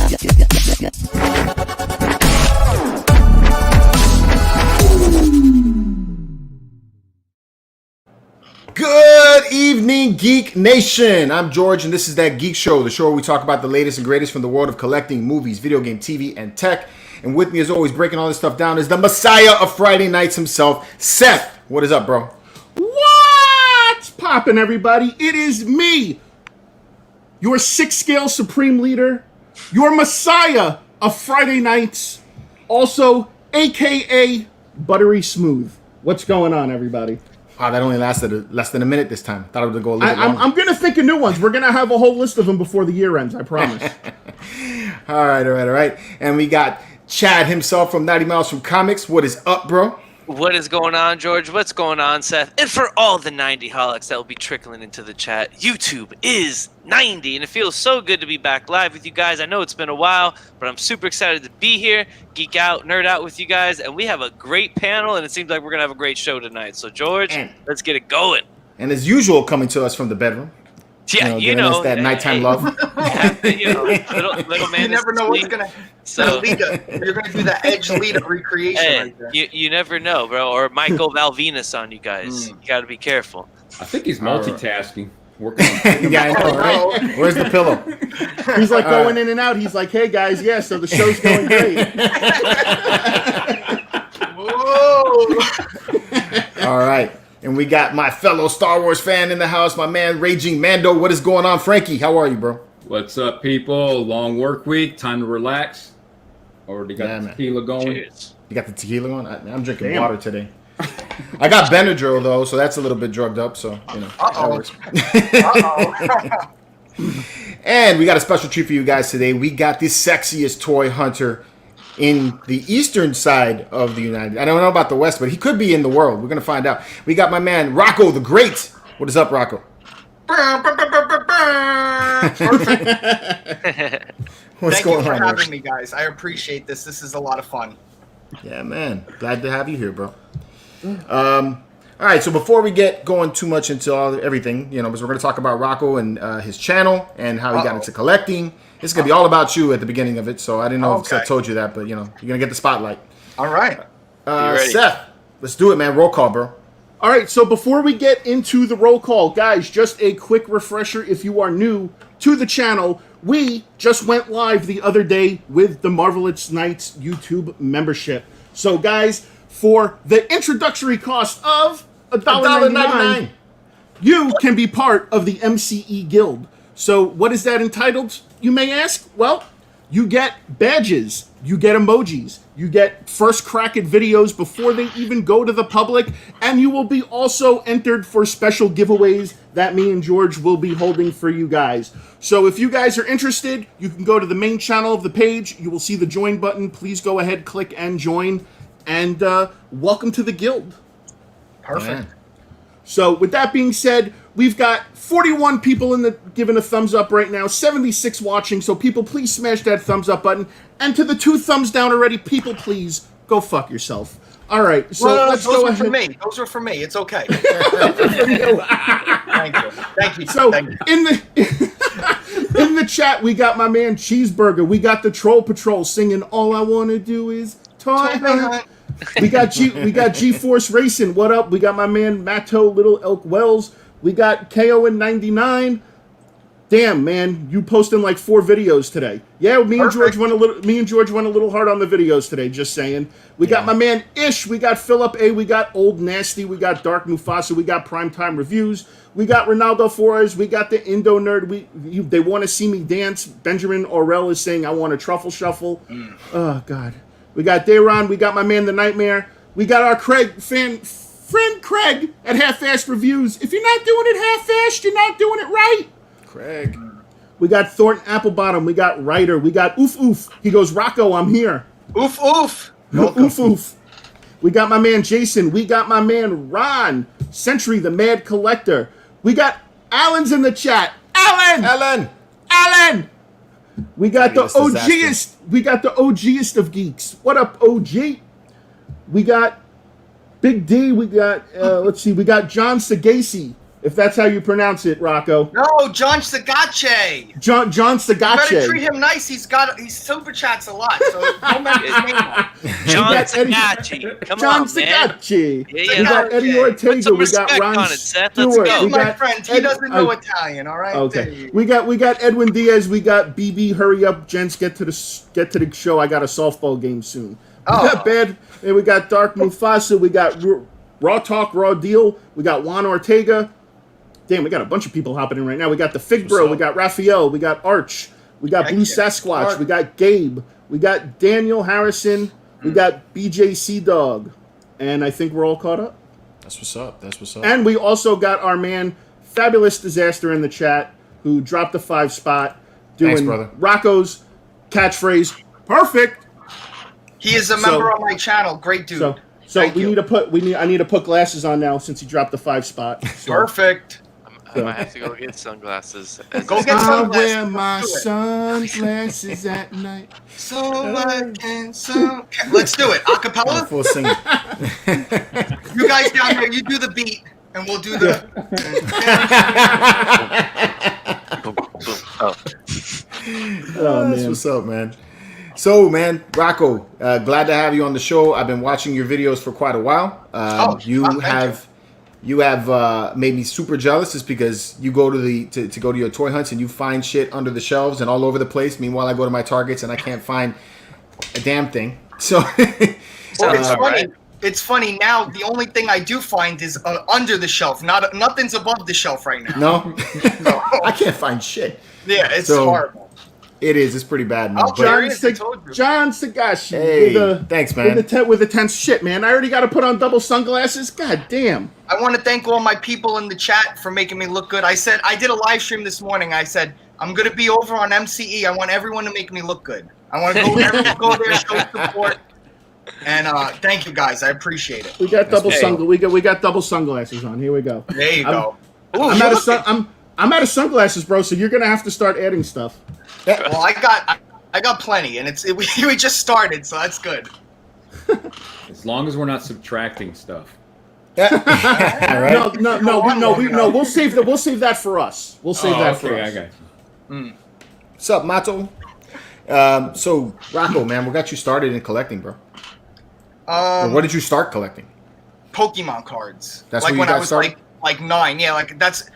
Good evening, Geek Nation. I'm George, and this is That Geek Show, the show where we talk about the latest and greatest from the world of collecting, movies, video game, TV, and tech. And with me, as always, breaking all this stuff down is the Messiah of Friday nights himself, Seth. What is up, bro? What's poppin', everybody? It is me, your 6-scale supreme leader, your Messiah of Friday nights, also AKA Buttery Smooth. What's going on, everybody? Wow, that only lasted less than a minute this time. Thought it would go a little bit longer. I'm going to think of new ones. We're going to have a whole list of them before the year ends, I promise. All right. And we got Chad himself from 90 Miles from Comics. What is up, bro? What is going on, George? What's going on, Seth? And for all the 90-holics that will be trickling into the chat, YouTube is 90, and it feels so good to be back live with you guys. I know it's been a while, but I'm super excited to be here, geek out, nerd out with you guys, and we have a great panel, and it seems like we're going to have a great show tonight. So, George, let's get it going. And as usual, coming to us from the bedroom. Yeah, us that nighttime love. Little man. You never know what's gonna lead. You're gonna do the Edge lead recreation right there. You never know, bro. Or Michael Valvinus on you guys. You got to be careful. I think he's multitasking. Working on yeah, I know, right? Where's the pillow? He's like going in and out. He's like, hey, guys, yeah, so the show's going great. Whoa! All right. And we got my fellow Star Wars fan in the house, my man Raging Mando. What is going on, Frankie? How are you, bro? What's up, people? Long work week. Time to relax. Already got the tequila going. Cheers. You got the tequila going? I'm drinking water today. I got Benadryl, though, so that's a little bit drugged up. So, you know, that works. And we got a special treat for you guys today. We got the sexiest toy hunter in the eastern side of the United. I don't know about the west, but he could be in the world. We're going to find out. We got my man, Rocco The Great. What is up, Rocco? Perfect. What's Thank you going for on, having me, guys. I appreciate this. This is a lot of fun. Yeah, man. Glad to have you here, bro. All right, so before we get going too much into everything, you know, because we're going to talk about Rocco and his channel and how he got into collecting. It's going to be all about you at the beginning of it, so I didn't know if Seth told you that, but, you know, you're going to get the spotlight. All right. Seth, let's do it, man. Roll call, bro. All right, so before we get into the roll call, guys, just a quick refresher if you are new to the channel. We just went live the other day with the Marvelous Knights YouTube membership. So, guys, for the introductory cost of $1.99, you can be part of the MCE Guild. So, what is that entitled, you may ask? Well, you get badges, you get emojis, you get first crack at videos before they even go to the public, and you will be also entered for special giveaways that me and George will be holding for you guys. So if you guys are interested, you can go to the main channel of the page. You will see the join button. Please go ahead, click, and join. And welcome to the guild. Perfect. Yeah. So with that being said, we've got 41 people giving a thumbs up right now, 76 watching. So people, please smash that thumbs up button. And to the 2 thumbs down already, people, please go fuck yourself. All right, so let's go ahead. Those were for me. Those were for me. It's okay. Thank you. So Thank you. in the chat, we got my man Cheeseburger. We got the Troll Patrol singing "All I Want to Do Is Toy Hunt." We got G-Force Racing. What up? We got my man Matto Little Elk Wells. We got KO in 99. Damn, man, you posting like 4 videos today. Yeah, me and George went a little hard on the videos today, just saying. We got my man Ish, we got Philip A, we got Old Nasty, we got Dark Mufasa, we got Primetime Reviews, we got Ronaldo Flores, we got the Indo Nerd, they want to see me dance. Benjamin Orell is saying I want a truffle shuffle. Oh god. We got Dayron, we got my man The Nightmare, we got our friend Craig at Half-Assed Reviews. If you're not doing it half-assed, you're not doing it right. Craig. We got Thornton Applebottom. We got Ryder. We got Oof Oof. He goes, Rocco, I'm here. Oof oof. Oof Oof. We got my man Jason. We got my man Ron. Century, the Mad Collector. We got Alan's in the chat. Alan! We got the OGest. We got the OGest of geeks. What up, OG? We got Big D. We got, let's see. We got John Sagasi. If that's how you pronounce it, Rocco. No, John Sagache. John You better treat Sagache. him nice. He's super chats a lot, so don't mess his name up. John got Eddie- Sagachi. Come John on, man. Sagache. Yeah, We got Eddie Put Put Ortega. some We got respect Ron on it, Seth. Let's Stewart. go. We My got friend, he Ed- doesn't know Italian. All right. Okay. We got Edwin Diaz. We got BB. Hurry up, gents. Get to the show. I got a softball game soon. We got Bad. And we got Dark Mufasa. We got Raw Talk, Raw Deal. We got Juan Ortega. Damn, we got a bunch of people hopping in right now. We got the Fig Bro. We got Raphael. We got Arch. We got Blue Sasquatch. We got Gabe. We got Daniel Harrison. We got BJC Dog. And I think we're all caught up. That's what's up. That's what's up. And we also got our man, Fabulous Disaster in the chat, who dropped the 5 spot, doing Thanks, brother. Rocco's catchphrase, perfect. He is a member of my channel. Great dude. So Thank you. I need to put glasses on now since he dropped the 5 spot. So, Perfect. I might have to go get sunglasses. Go get I sunglasses. wear my Do it. sunglasses at night. So I can so. Let's do it. Acapella. Full singing. You guys down there, you do the beat, and we'll do the. Boom, boom. Oh. Oh, That's man. what's up, man. So, man, Rocco, glad to have you on the show. I've been watching your videos for quite a while. Thank You have made me super jealous, just because you go to to go to your toy hunts and you find shit under the shelves and all over the place. Meanwhile, I go to my Targets and I can't find a damn thing. So, Well, it's All funny. right. It's funny now. The only thing I do find is under the shelf. Nothing's above the shelf right now. no, I can't find shit. Yeah, it's So- horrible. It is. It's pretty bad, man. I'll But- try. John, Curious, I told you. John Sagashi. Hey, thanks, man. With the tense shit, man. I already got to put on double sunglasses. God damn. I want to thank all my people in the chat for making me look good. I said I did a live stream this morning. I said I'm gonna be over on MCE. I want everyone to make me look good. I want to go there, show support, and thank you guys. I appreciate it. We got double cool. we got double sunglasses on. Here we go. There you go. Ooh, I'm you out of looking- I'm out of sunglasses, bro. So you're gonna have to start adding stuff. Well, I got plenty, and we just started, so that's good. As long as we're not subtracting stuff. All right. No. We'll save that for us. We'll save that for okay, us. I got you. What's up, Mato? So, Rocco, man, what got you started in collecting, bro? Or what did you start collecting? Pokemon cards. That's like where you when got I was started? like 9. Yeah, like that's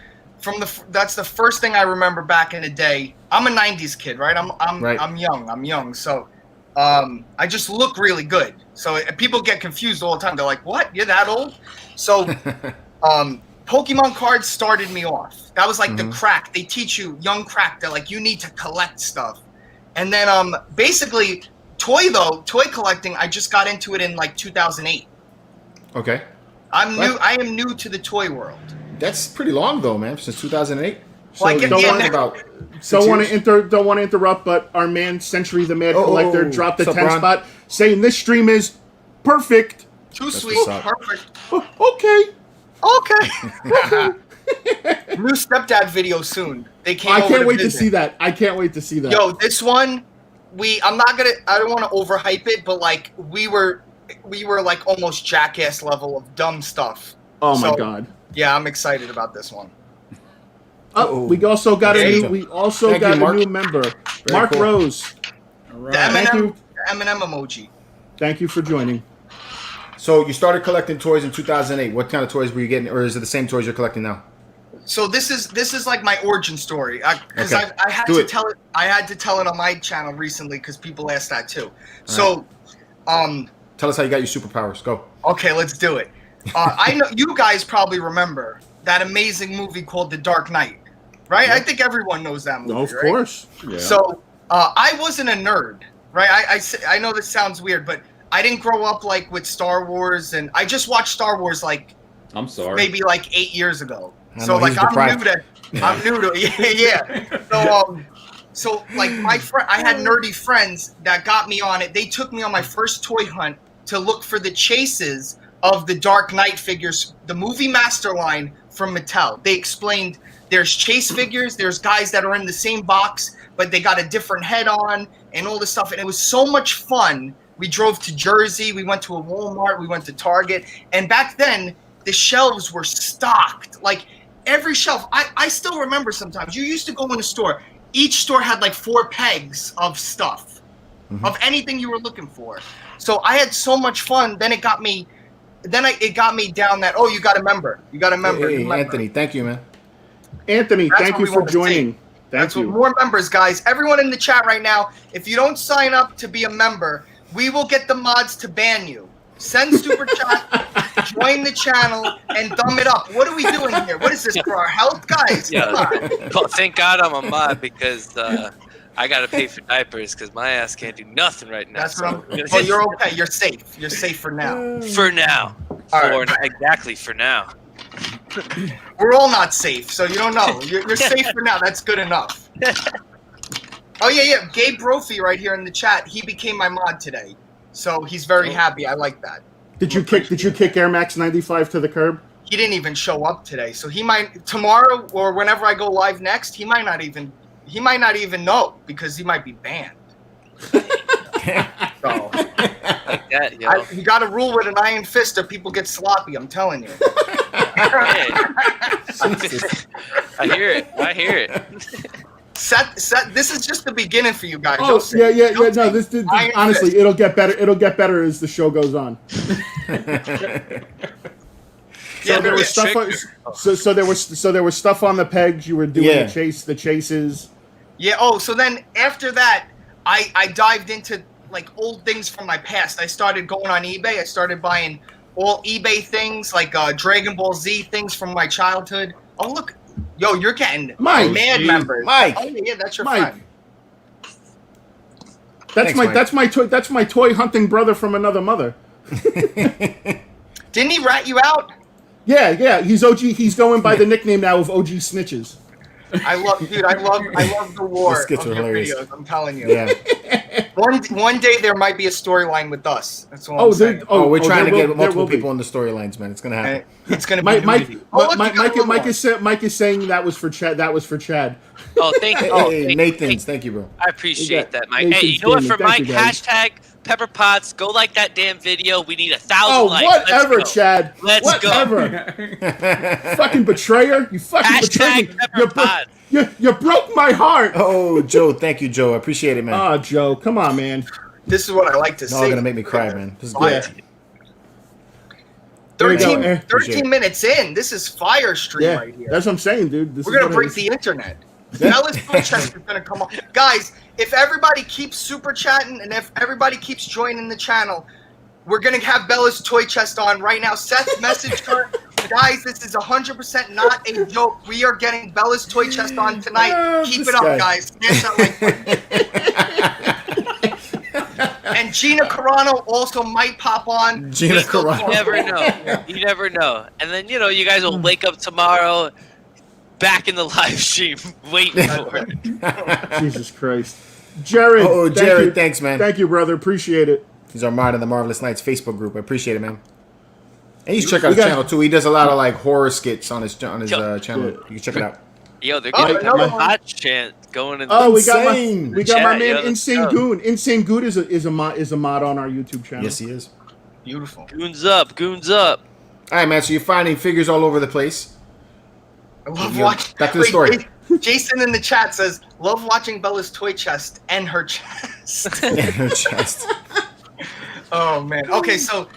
the first thing I remember back in the day. I'm a 90s kid, right? Right. I'm young. So I just look really good. So people get confused all the time. They're like, "What? You're that old?" So Pokemon cards started me off. That was like the crack. They teach you young crack that like you need to collect stuff. And then basically toy collecting, I just got into it in like 2008. Okay. I am new to the toy world. That's pretty long, though, man, since 2008. Well, I So get don't the want next- about 6 Don't want years? to interrupt, but our man Century the Mad Collector dropped the what's up, 10 Ron? spot, saying this stream is perfect. Too That's sweet, what's up. perfect. Okay. Okay. New stepdad video soon. They came. I over can't wait to visit. see that. I can't wait to see that. Yo, this one, I don't want to overhype it, but like we were like almost Jackass level of dumb stuff. Oh my So, god. Yeah, I'm excited about this one. Oh, we also got Thank you. a Mark. new member, Mark cool. Rose. All The right. Thank Eminem you. emoji. Thank you for joining. So you started collecting toys in 2008. What kind of toys were you getting, or is it the same toys you're collecting now? So this is like my origin story because Okay. I had Do to it. tell it. I had to tell it on my channel recently because people asked that too. So, Tell us how you got your superpowers. Go. okay, let's do it. I know you guys probably remember that amazing movie called The Dark Knight, right? I think everyone knows that movie. Of right? course. Yeah. So I wasn't a nerd, right? I know this sounds weird, but I didn't grow up like with Star Wars, and I just watched Star Wars like I'm sorry. maybe like 8 years ago. I So know, like he's I'm deprived. new to yeah. So like my friend, I had nerdy friends that got me on it. They took me on my first toy hunt to look for the chases of the Dark Knight figures, the movie master line from Mattel. They explained there's chase figures, there's guys that are in the same box, but they got a different head on and all this stuff. And it was so much fun. We drove to Jersey, we went to a Walmart, we went to Target. And back then, the shelves were stocked. Like every shelf. I still remember sometimes. You used to go in a store. Each store had like 4 pegs of stuff, of anything you were looking for. So I had so much fun. Then it got me down that, you got a member. You got a member. Hey, Anthony, thank you, man. Anthony, That's thank what you we for wanna joining. see. Thank That's you. what, more members, guys. Everyone in the chat right now, if you don't sign up to be a member, we will get the mods to ban you. Send super chat, join the channel, and thumb it up. What are we doing here? What is this for our health, guys? Come on. Well, thank God I'm a mod because I got to pay for diapers because my ass can't do nothing right now. That's what I'm. Well, you're okay. You're safe. You're safe for now. For now. All right. Exactly for now. We're all not safe, so you don't know. You're safe for now. That's good enough. Oh yeah. Gabe Brophy right here in the chat. He became my mod today, so he's very happy. I like that. Did you kick Air Max 95 to the curb? He didn't even show up today, so he might tomorrow or whenever I go live next. He might not even know because he might be banned. So. Like that, yo. You got to rule with an iron fist or people get sloppy. I'm telling you. Hey. I hear it. Seth, this is just the beginning for you guys. Oh, yeah. No, this honestly, fist. it'll get better. It'll get better as the show goes on. So there was stuff. So there was stuff on the pegs. You were doing the chases. Yeah. Oh, so then after that, I dived into like old things from my past. I started going on eBay. I started buying all eBay things like Dragon Ball Z things from my childhood. Oh look, yo, you're getting Mike, mad members. Mike. Oh yeah, that's your Mike. friend. That's my toy hunting brother from another mother. Didn't he rat you out? Yeah. He's OG. He's going by the nickname now of OG Snitches. I love the war The of skits are your hilarious. videos. I'm telling you. Yeah. One day there might be a storyline with us. That's all I'm saying. We're trying to get multiple people in the storylines, man. It's gonna happen. It's gonna be Mike is saying that was for Chad. That was for Chad. Oh, thank you. Hey, Nathan's. Thank you, bro. I appreciate that, Mike. Nathan's Hey, you know what? For gaming. Mike, Thank you, guys. hashtag Pepper Potts. Go like that damn video. We need 1,000 Oh, likes. whatever, Let's go. Chad. Let's Whatever. Fucking betrayer. You fucking Hashtag betrayer. Pepper Potts. You broke my heart. Oh, Joe. Thank you, Joe. I appreciate it, man. Oh, Joe. Come on, man. This is what I like to It's all say. gonna make me cry, man. This is Yeah. good. There you go. 13 minutes in. This is fire stream Yeah, right here. that's what I'm saying, dude. This We're is gonna what it break is. the internet. Bella's Food Chest is gonna come on. Guys, if everybody keeps super chatting and if everybody keeps joining the channel, we're gonna have Bella's Toy Chest on right now. Seth, message her. Guys, this is 100% not a joke. We are getting Bella's Toy Chest on tonight. Keep it up, guys. Smash that like button. And Gina Carano also might pop on. Gina Carano. You never know. And then, you guys will wake up tomorrow back in the live stream waiting for it. Jesus Christ. Jared. Oh, Jared, thanks, man. Thank you, brother. Appreciate it. He's our mod in the Marvelous Nights Facebook group. I appreciate it, man. And you should check out his channel too. He does a lot of like horror skits on his channel. You can check it out. Yo, they're getting a hot chant going in. Oh, we got Insane. my man Insane Goon. Insane Goon is a mod on our YouTube channel. Yes, he is. Beautiful. Goons up. All right, man. So you're finding figures all over the place. I love watching. Back to the story. Jason in the chat says, "Love watching Bella's toy chest and her chest." In her chest. Oh man. Okay, so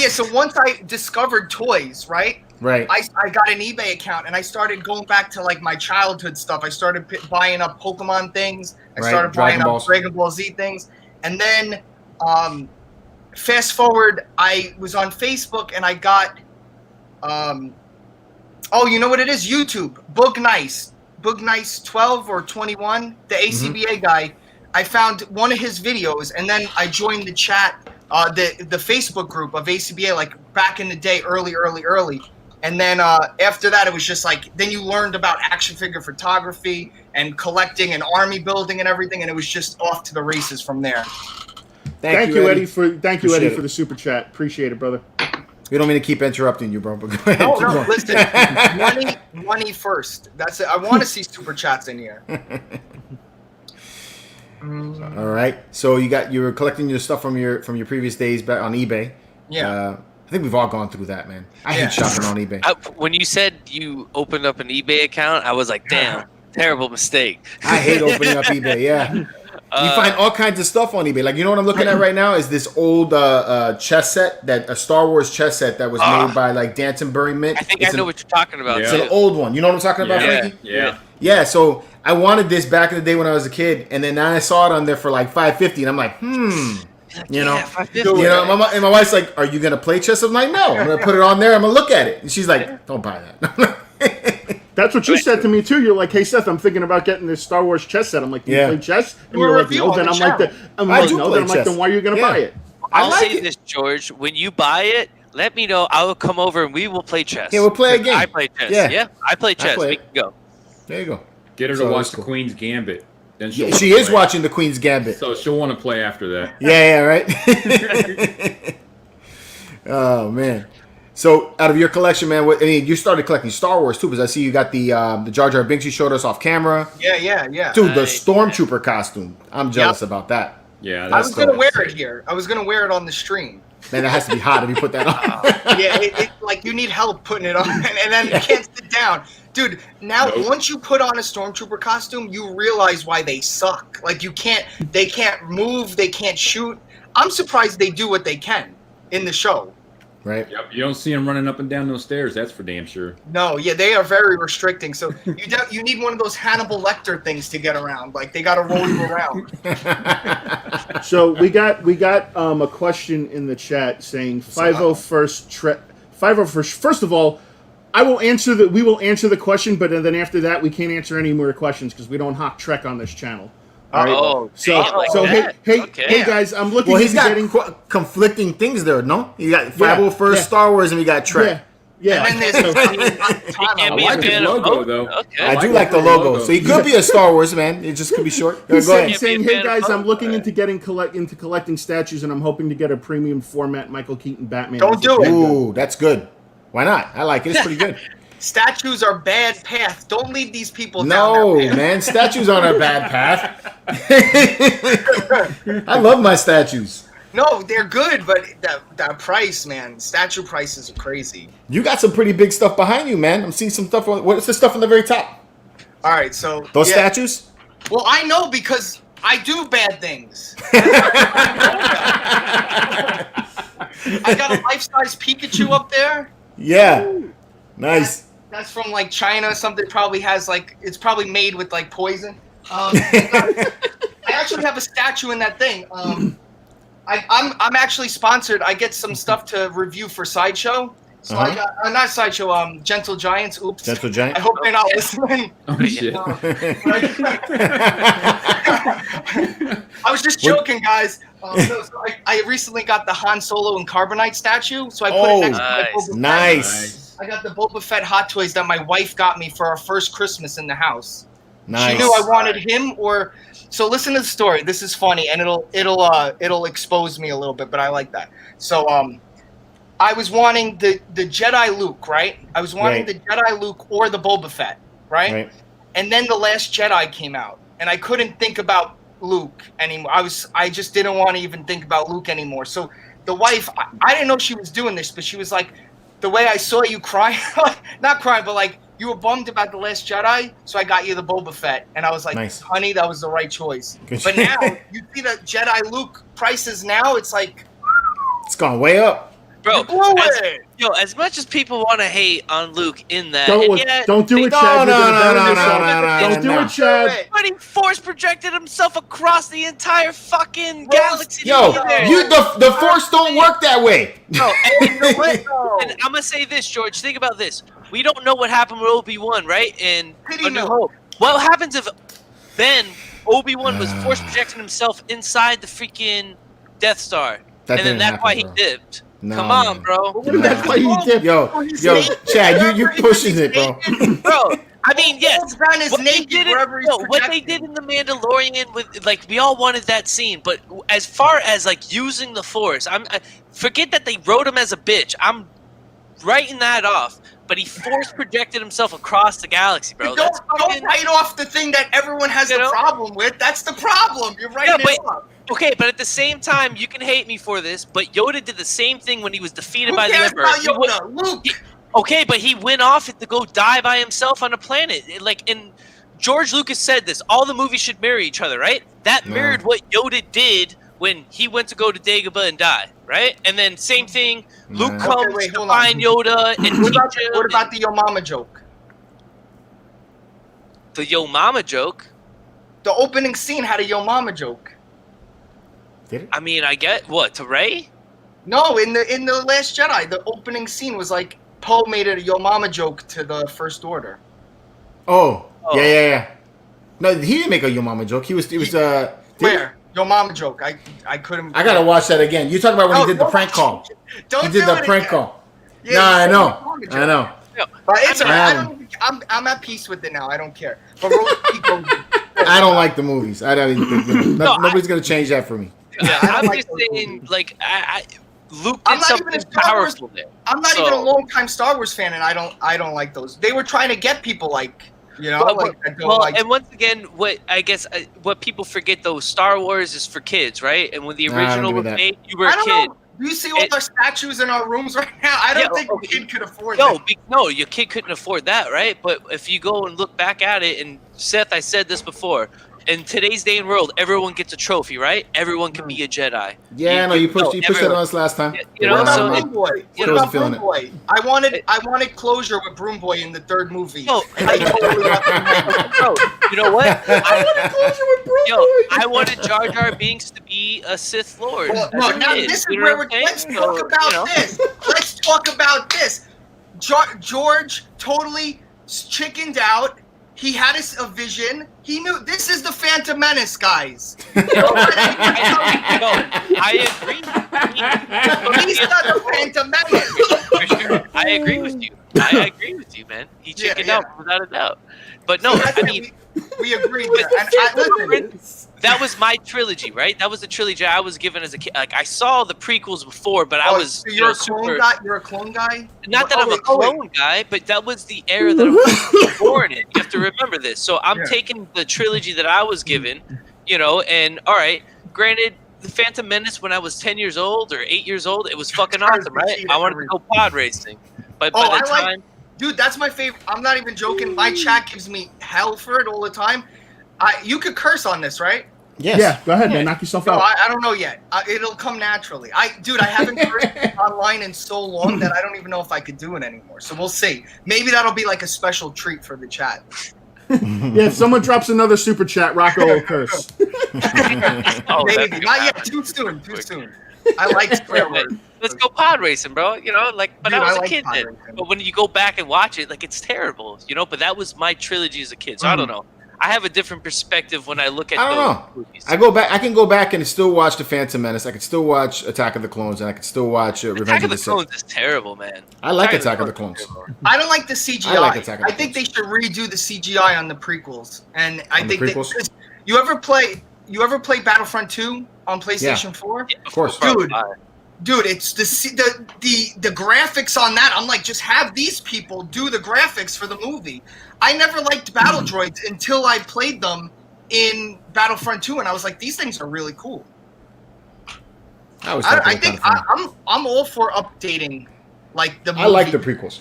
so once I discovered toys, right? Right. I got an eBay account and I started going back to like my childhood stuff. I started buying up Pokemon things. I started buying up Dragon Ball Z things, and then fast forward, I was on Facebook and I got oh, you know what it is? YouTube. Boog Nice 12 or 21, the ACBA guy. I found one of his videos and then I joined the chat, the Facebook group of ACBA, like back in the day, early. And then after that, it was just like, then you learned about action figure photography and collecting and army building and everything. And it was just off to the races from there. Thank you, Eddie, for the super chat. Appreciate it, brother. We don't mean to keep interrupting you, bro. But go ahead. No, listen, money first. That's it. I want to see super chats in here. All right. So you were collecting your stuff from your previous days back on eBay. Yeah. think we've all gone through that, man. I hate shopping on eBay. When you said you opened up an eBay account, I was like, damn, terrible mistake. I hate opening up eBay. Yeah, you find all kinds of stuff on eBay. Like, you know what I'm looking at right now is this old chess set, a Star Wars chess set that was made by like Dantonbury Mint. I think I know what you're talking about. It's an old one. You know what I'm talking about, Frankie? Yeah. So I wanted this back in the day when I was a kid, and then I saw it on there for like $5.50, and I'm like, you know, and my wife's like, "Are you gonna play chess?" I'm like, "No, I'm gonna put it on there. I'm gonna look at it." And she's like, "Don't buy that." That's what you said to me too. You're like, "Hey Seth, I'm thinking about getting this Star Wars chess set." I'm like, "Do you play chess?" And you're like, "No." Then I'm like, "No." Then I'm like, "Then why are you gonna buy it?" I'll say this, George. When you buy it, let me know. I will come over and we will play chess. Yeah, we'll play a game. I play chess. Yeah, I play chess. We can go. There you go. Get her to watch the Queen's Gambit. Then she is watching the Queen's Gambit, so she'll want to play after that. Yeah, right. Oh man! So out of your collection, man, you started collecting Star Wars too, because I see you got the Jar Jar Binks you showed us off camera. Yeah. Dude, the Stormtrooper costume. I'm jealous about that. Yeah, I was gonna wear it here. I was gonna wear it on the stream. Man, that has to be hot if you put that on. Yeah, like you need help putting it on, and then you can't sit down. Dude, now once you put on a Stormtrooper costume, you realize why they suck. Like they can't move, they can't shoot. I'm surprised they do what they can in the show. Right. Yep. You don't see them running up and down those stairs. That's for damn sure. No, yeah, they are very restricting. So you need one of those Hannibal Lecter things to get around. Like they got to roll you around. So we got a question in the chat saying 501st. First of all, we will answer the question, but then after that we can't answer any more questions because we don't hawk Trek on this channel. All right? Oh, hey guys, I'm looking. Well, he's got conflicting things there, no? You got 501st Star Wars and we got Trek. Yeah. And then there's I like his logo though. Okay. I do like the logo. So he could be a Star Wars man. It just could be short. Go ahead. He's saying, "Hey guys, I'm looking into collecting statues, and I'm hoping to get a premium format Michael Keaton Batman." Don't do it. Ooh, that's good. Why not? I like it. It's pretty good. Statues are bad path. Don't lead these people down No, that path. man. Statues aren't a bad path. I love my statues. No, they're good, but that price, man, statue prices are crazy. You got some pretty big stuff behind you, man. I'm seeing some stuff. What's the stuff on the very top? All right, so Those statues? Well, I know because I do bad things. I got a life-size Pikachu up there. Yeah. Nice. That's from like China. Something probably has like it's probably made with like poison. I actually have a statue in that thing. I'm actually sponsored. I get some stuff to review for Sideshow. So I got not Sideshow. Gentle Giants. Oops. Gentle Giant. I hope they're not listening. Oh shit. I was just joking, guys. So I recently got the Han Solo and Carbonite statue, so I put it next to my Boba Fett. Nice. I got the Boba Fett Hot Toys that my wife got me for our first Christmas in the house. Nice. She knew I wanted him, or so. Listen to the story. This is funny, and it'll expose me a little bit, but I like that. So I was wanting the Jedi Luke, right? I was wanting the Jedi Luke or the Boba Fett, right? And then the Last Jedi came out, and I couldn't think about Luke anymore. I just didn't want to even think about Luke anymore. So the wife, I didn't know she was doing this, but she was like, the way I saw you crying, not crying, but like you were bummed about the Last Jedi, so I got you the Boba Fett, and I was like, nice. Honey, that was the right choice. But now you see the Jedi Luke prices now, it's like it's gone way up. Bro, as much as people want to hate on Luke in that, don't do it, Chad. Don't do it, Chad. But he force projected himself across the entire fucking galaxy. The force don't work that way. No, and I'm gonna say this, George. Think about this. We don't know what happened with Obi-Wan, right? And A New Hope. What happens if then Obi-Wan was force projecting himself inside the freaking Death Star, and then that's why he dipped. No, come on, bro. That's why he dipped. Yo, Chad, you pushing it, bro. Bro, I mean, yes. What they did in The Mandalorian with like we all wanted that scene, but as far as like using the Force, I forget that they wrote him as a bitch. I'm writing that off. But he force projected himself across the galaxy, bro. Don't write off the thing that everyone has a problem with. That's the problem. You're writing it off. Okay, but at the same time, you can hate me for this, but Yoda did the same thing when he was defeated Who by the cares Emperor. about Yoda? Luke. Okay, but he went off to go die by himself on a planet. And George Lucas said this: all the movies should mirror each other, right? That mirrored what Yoda did when he went to go to Dagobah and die, right? And then same thing, Luke comes to find Yoda and What about the Yo Mama joke? The Yo Mama joke? The opening scene had a Yo Mama joke. Did it? I mean, I get what, to Rey? No, in the Last Jedi, the opening scene was like Poe made a Yo Mama joke to the First Order. Oh. Yeah. No, he didn't make a Yo Mama joke. He was Where? Yo Mama joke. I couldn't. I gotta watch that again. You talking about when he did the prank call? Don't He did the prank call. Yeah, No, I know. No, But it's I alright. I'm at peace with it now. I don't care. But I don't like the movies. I don't. Nobody's gonna change that for me. Yeah, I don't I'm like just those saying, movies. like, Luke I'm did not even something a Star Wars- powerful there. I'm not So- even a long-time Star Wars fan, and I don't like those. They were trying to get people like, you know, that don't like. And once again, what I guess what people forget though, Star Wars is for kids, right? And when the Nah, I don't original give was me that. made, you were I a don't kid. know. Do you see all our statues in our rooms right now? I don't think a kid could afford No, that. no, your kid couldn't afford that, right? But if you go and look back at it, and Seth, I said this before, in today's day and world, everyone gets a trophy, right? Everyone can be a Jedi. Yeah, no, you pushed that everyone. on us last time. You know, What so- about Broom Boy? What Wasn't about feeling Broom Boy? I wanted closure with Broom Boy in the third movie. No, I totally left him. bro, you know what? I wanted closure with Broom Yo, Boy. I wanted Jar Jar Binks to be a Sith Lord. Well, as no, a now kid, this is you know where what I'm let's saying? talk So, about you know. this. Let's talk about this. George totally chickened out. He had a vision. He knew this is the Phantom Menace, guys. I agree. He's not the Phantom Menace. For sure. I agree with you. I agree with you, man. He Yeah, chickened yeah. out without a doubt. But no, I mean, we agreed there. And listen, that was my trilogy, right? That was the trilogy I was given as a kid. Like I saw the prequels before, but I was so you're a clone super. guy. You're a clone guy. Not that I'm a wait. clone guy, but that was the era that I was born in. You have to remember this. So I'm Yeah. taking the trilogy that I was given, you know, and all right, granted, the Phantom Menace when I was 10 years old or 8 years old, it was fucking awesome, right? I wanted to go pod racing. But by the time... Dude, that's my favorite. I'm not even joking. My chat gives me hell for it all the time. You could curse on this, right? Yes. Yeah, go ahead, man. Knock yourself No, out. I don't know yet. It'll come naturally. I haven't cursed online in so long that I don't even know if I could do it anymore. So we'll see. Maybe that'll be like a special treat for the chat. Yeah, if someone drops another super chat, Rocco will curse. Oh, Maybe. Not yet. Too soon. Too soon. I like swear words. Let's go pod racing, bro. You know, like, but Dude, I was I a like kid pod then. racing. But when you go back and watch it, like, it's terrible, you know. But that was my trilogy as a kid, so I don't know. I have a different perspective when I look at I don't those know. movies. I can go back and still watch The Phantom Menace. I can still watch Attack of the Clones, and I can still watch Revenge Attack of of the the Sith. Clones is terrible, man. I like Attack of the Clones. is terrible. I don't like the CGI. I like Attack of the I think they Clones. should redo the CGI on the prequels. And I On the think that prequels? 'cause you ever play Battlefront 2 on PlayStation 4? Yeah, Of course. bro, Dude. Dude, it's the graphics on that. I'm like, just have these people do the graphics for the movie. I never liked battle droids until I played them in Battlefront 2, and I was like, these things are really cool. I think I'm all for updating, like the movie. I like the prequels.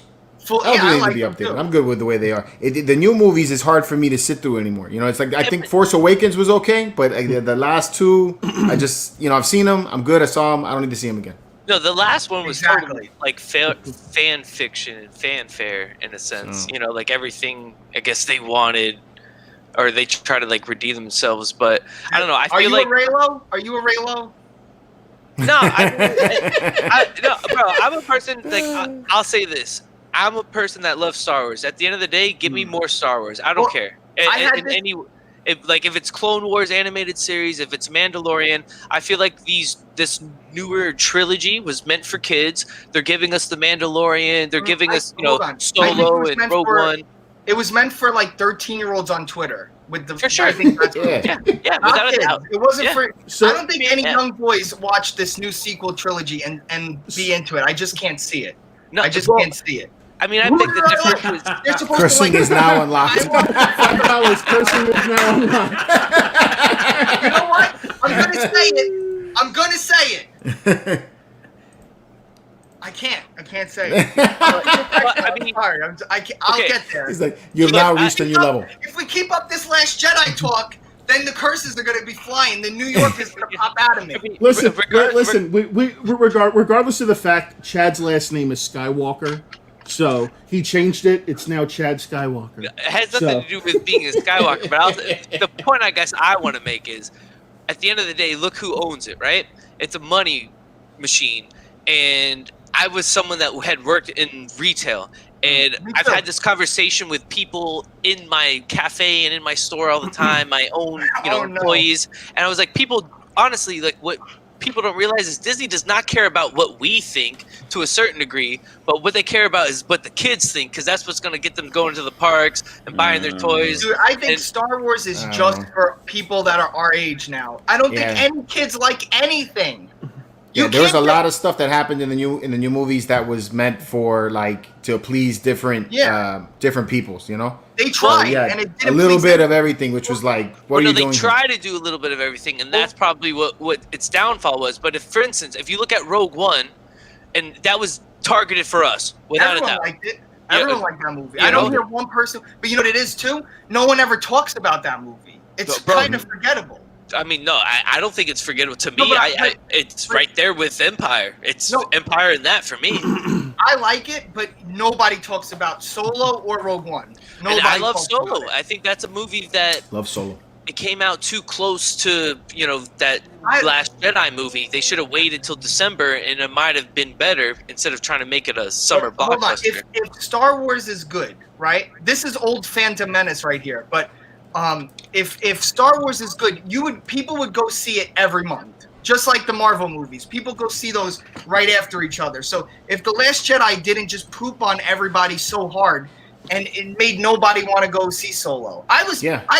Yeah, I like to be them updated. too. I'm good with the way they are. The new movies is hard for me to sit through anymore. You know, it's like I think Force Awakens was okay, but the last two, I just I've seen them. I'm good. I saw them. I don't need to see them again. No, the last one was Exactly. totally like fan fiction and fanfare in a sense. You know, like everything I guess they wanted, or they try to like redeem themselves. But I don't know. I Are feel you like a Raylo? Are you a Raylo? no, no, bro. I'm a person like I'll say this. I'm a person that loves Star Wars. At the end of the day, give me more Star Wars. I don't Well, care. I had And this- if it's Clone Wars animated series, if it's Mandalorian, I feel like this newer trilogy was meant for kids. They're giving us the Mandalorian. They're giving us hold on. I think it Solo was and meant Rogue for- One. It was meant for like 13-year-olds on Twitter with the. For sure. I think that's Yeah. Yeah, Not without a kids. doubt. It wasn't Yeah. for. So- I don't think any Yeah. young boys watch this new sequel trilogy and be into it. I just can't see it. No, I just well, can't see it. I mean, I think the difference is They're supposed Cursing to like. is now unlocked. I want- $5 cursing is now unlocked. You know what? I'm gonna say it. I'm gonna say it. I can't say it. I'm sorry. I'll get there. He's like, you've now reached a new level. If we keep up this Last Jedi talk, then the curses are going to be flying. The New York is going to pop out of me. Listen. Regardless of the fact, Chad's last name is Skywalker, so he changed it. It's now Chad Skywalker. It has nothing to do with being a Skywalker, but the point I guess I want to make is, at the end of the day, look who owns it, right? It's a money machine, and I was someone that had worked in retail, and I've had this conversation with people in my cafe and in my store all the time, my own, employees, and I was like, people, honestly, like what people don't realize is Disney does not care about what we think to a certain degree, but what they care about is what the kids think, because that's what's going to get them going to the parks and buying their toys. Dude, I think Star Wars is just for people that are our age now. I don't think any kids like anything. Yeah, there was a lot of stuff that happened in the new movies that was meant for to please different peoples, They tried, and it didn't a little bit of everything, which was like, what are you doing? They try to do a little bit of everything, and that's probably what its downfall was. But for instance, if you look at Rogue One, and that was targeted for us, without a doubt. Everyone liked it. Everyone liked that movie. I don't hear one person, but you know what it is too? No one ever talks about that movie. It's kind of forgettable. I mean, no, I don't think it's forgettable to me. It's right there with Empire. It's Empire in that for me. I like it, but nobody talks about Solo or Rogue One. Nobody. And I love Solo. I think that's a movie that love Solo. It came out too close to that Last Jedi movie. They should have waited till December, and it might have been better instead of trying to make it a summer blockbuster. If Star Wars is good, right? This is old Phantom Menace right here, but. If Star Wars is good, people would go see it every month, just like the Marvel movies. People go see those right after each other. So if The Last Jedi didn't just poop on everybody so hard, and it made nobody want to go see Solo, I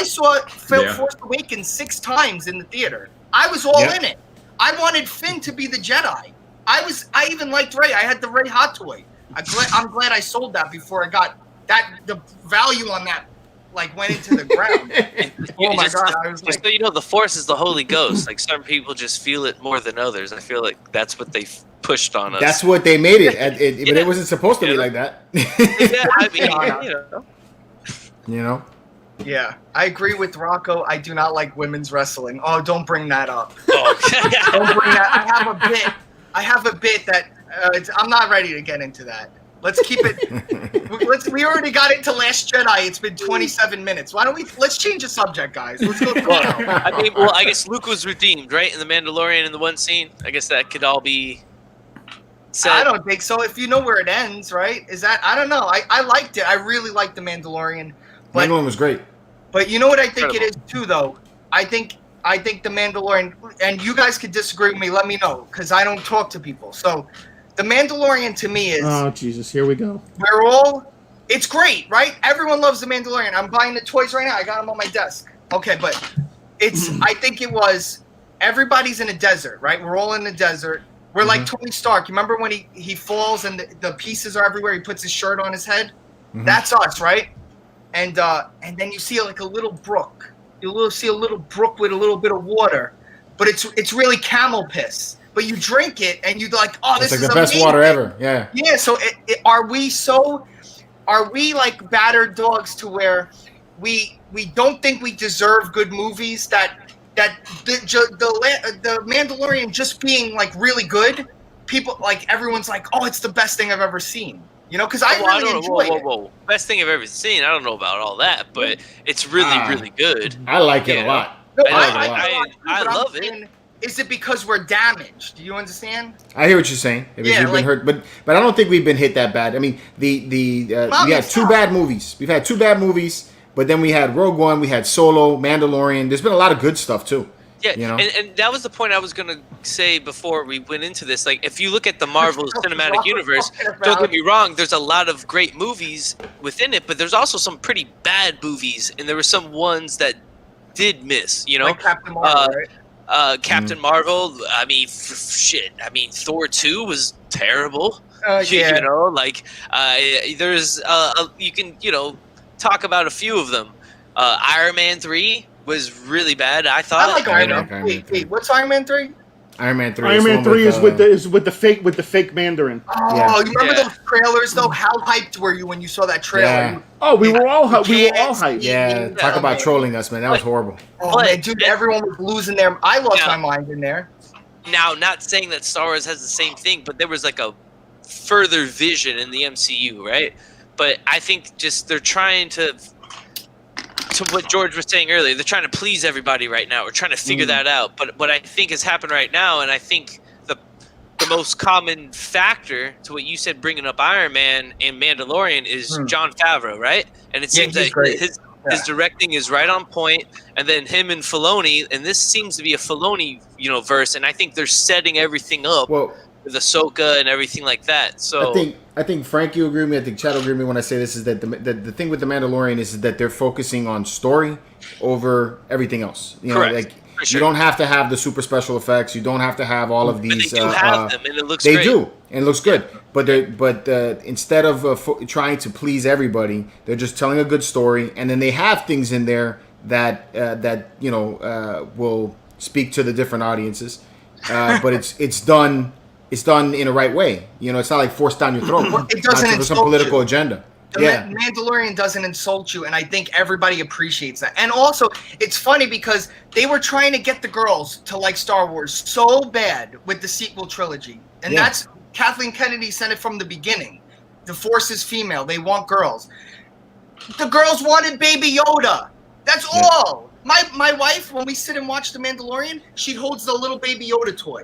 saw Force Awakens 6 times in the theater. I was all in it. I wanted Finn to be the Jedi. I even liked Rey. I had the Rey hot toy. I'm glad I sold that before I got that. The value on that. Went into the ground. Oh my god! I was like, so the Force is the Holy Ghost. Like some people just feel it more than others. I feel like that's what they pushed on us. That's what they made it, but it wasn't supposed to be like that. Yeah, I agree with Rocco. I do not like women's wrestling. Oh, don't bring that up. Oh, don't bring that. I have a bit that I'm not ready to get into that. Let's keep it. We already got into Last Jedi. It's been 27 minutes. Let's change the subject, guys. Let's go. I guess Luke was redeemed, right? In the Mandalorian, in the one scene. I guess that could all be said. I don't think so. If you know where it ends, right? Is that? I don't know. I liked it. I really liked the Mandalorian. Mandalorian was great. But you know what I think it is too, though. I think the Mandalorian, and you guys could disagree with me. Let me know, because I don't talk to people. So. The Mandalorian to me is... Oh, Jesus. Here we go. It's great, right? Everyone loves The Mandalorian. I'm buying the toys right now. I got them on my desk. Okay, but I think it was... Everybody's in a desert, right? We're all in the desert. We're like Tony Stark. You remember when he falls and the pieces are everywhere? He puts his shirt on his head? Mm-hmm. That's us, right? And then you see a little brook. You'll see a little brook with a little bit of water. But it's really camel piss. But you drink it and you're like, oh, this is the best water ever. Yeah. Yeah. So are we like battered dogs to where we don't think we deserve good movies that the Mandalorian just being like really good, people like everyone's like, oh, it's the best thing I've ever seen. Because I really enjoy it. Whoa. Best thing I've ever seen. I don't know about all that, but it's really, really good. I like it a lot. No, I love it. Is it because we're damaged? Do you understand? I hear what you're saying. You've been hurt, but I don't think we've been hit that bad. I mean, we had 2 bad movies. We've had 2 bad movies, but then we had Rogue One, we had Solo, Mandalorian. There's been a lot of good stuff too. Yeah, and that was the point I was gonna say before we went into this. Like, if you look at the Marvel Cinematic Universe, don't get me wrong, there's a lot of great movies within it, but there's also some pretty bad movies, and there were some ones that did miss. Like Captain Marvel, right? Captain Marvel, I mean, Thor 2 was terrible. There's you can talk about a few of them. Iron Man 3 was really bad. I thought. I like I Iron like Man. Iron Man 3. Wait, what's Iron Man 3? Iron Man 3. Iron Man 3 is with the fake Mandarin. Oh, Yeah. you remember Yeah. those trailers though? How hyped were you when you saw that trailer? Yeah. Oh, we were all hyped. Yeah, talk about trolling us, man. That was horrible. Oh man, dude, everyone was losing their. I lost my mind in there. Now, not saying that Star Wars has the same thing, but there was like a further vision in the MCU, right? But I think just they're trying to what George was saying earlier, they're trying to please everybody right now. We're trying to figure that out. But what I think has happened right now, and I think the most common factor to what you said, bringing up Iron Man and Mandalorian, is Jon Favreau, right? And it seems that his directing is right on point, and then him and Filoni, and this seems to be a Filoni, verse, and I think they're setting everything up with Ahsoka and everything like that. So I think Frankie will agree with me. I think Chad will agree with me when I say this, is that the thing with the Mandalorian is that they're focusing on story over everything else. Correct. You don't have to have the super special effects. You don't have to have all of these. But they do have them, and it looks they great. do, and it looks good. But instead of trying to please everybody, they're just telling a good story, and then they have things in there that will speak to the different audiences. But it's done in a right way. It's not like forced down your throat. It doesn't insult some insult political you. agenda. The Mandalorian doesn't insult you, and I think everybody appreciates that. And also, it's funny because they were trying to get the girls to like Star Wars so bad with the sequel trilogy. And that's Kathleen Kennedy said it from the beginning. The Force is female. They want girls. The girls wanted Baby Yoda. That's all. My wife, when we sit and watch The Mandalorian, she holds the little Baby Yoda toy.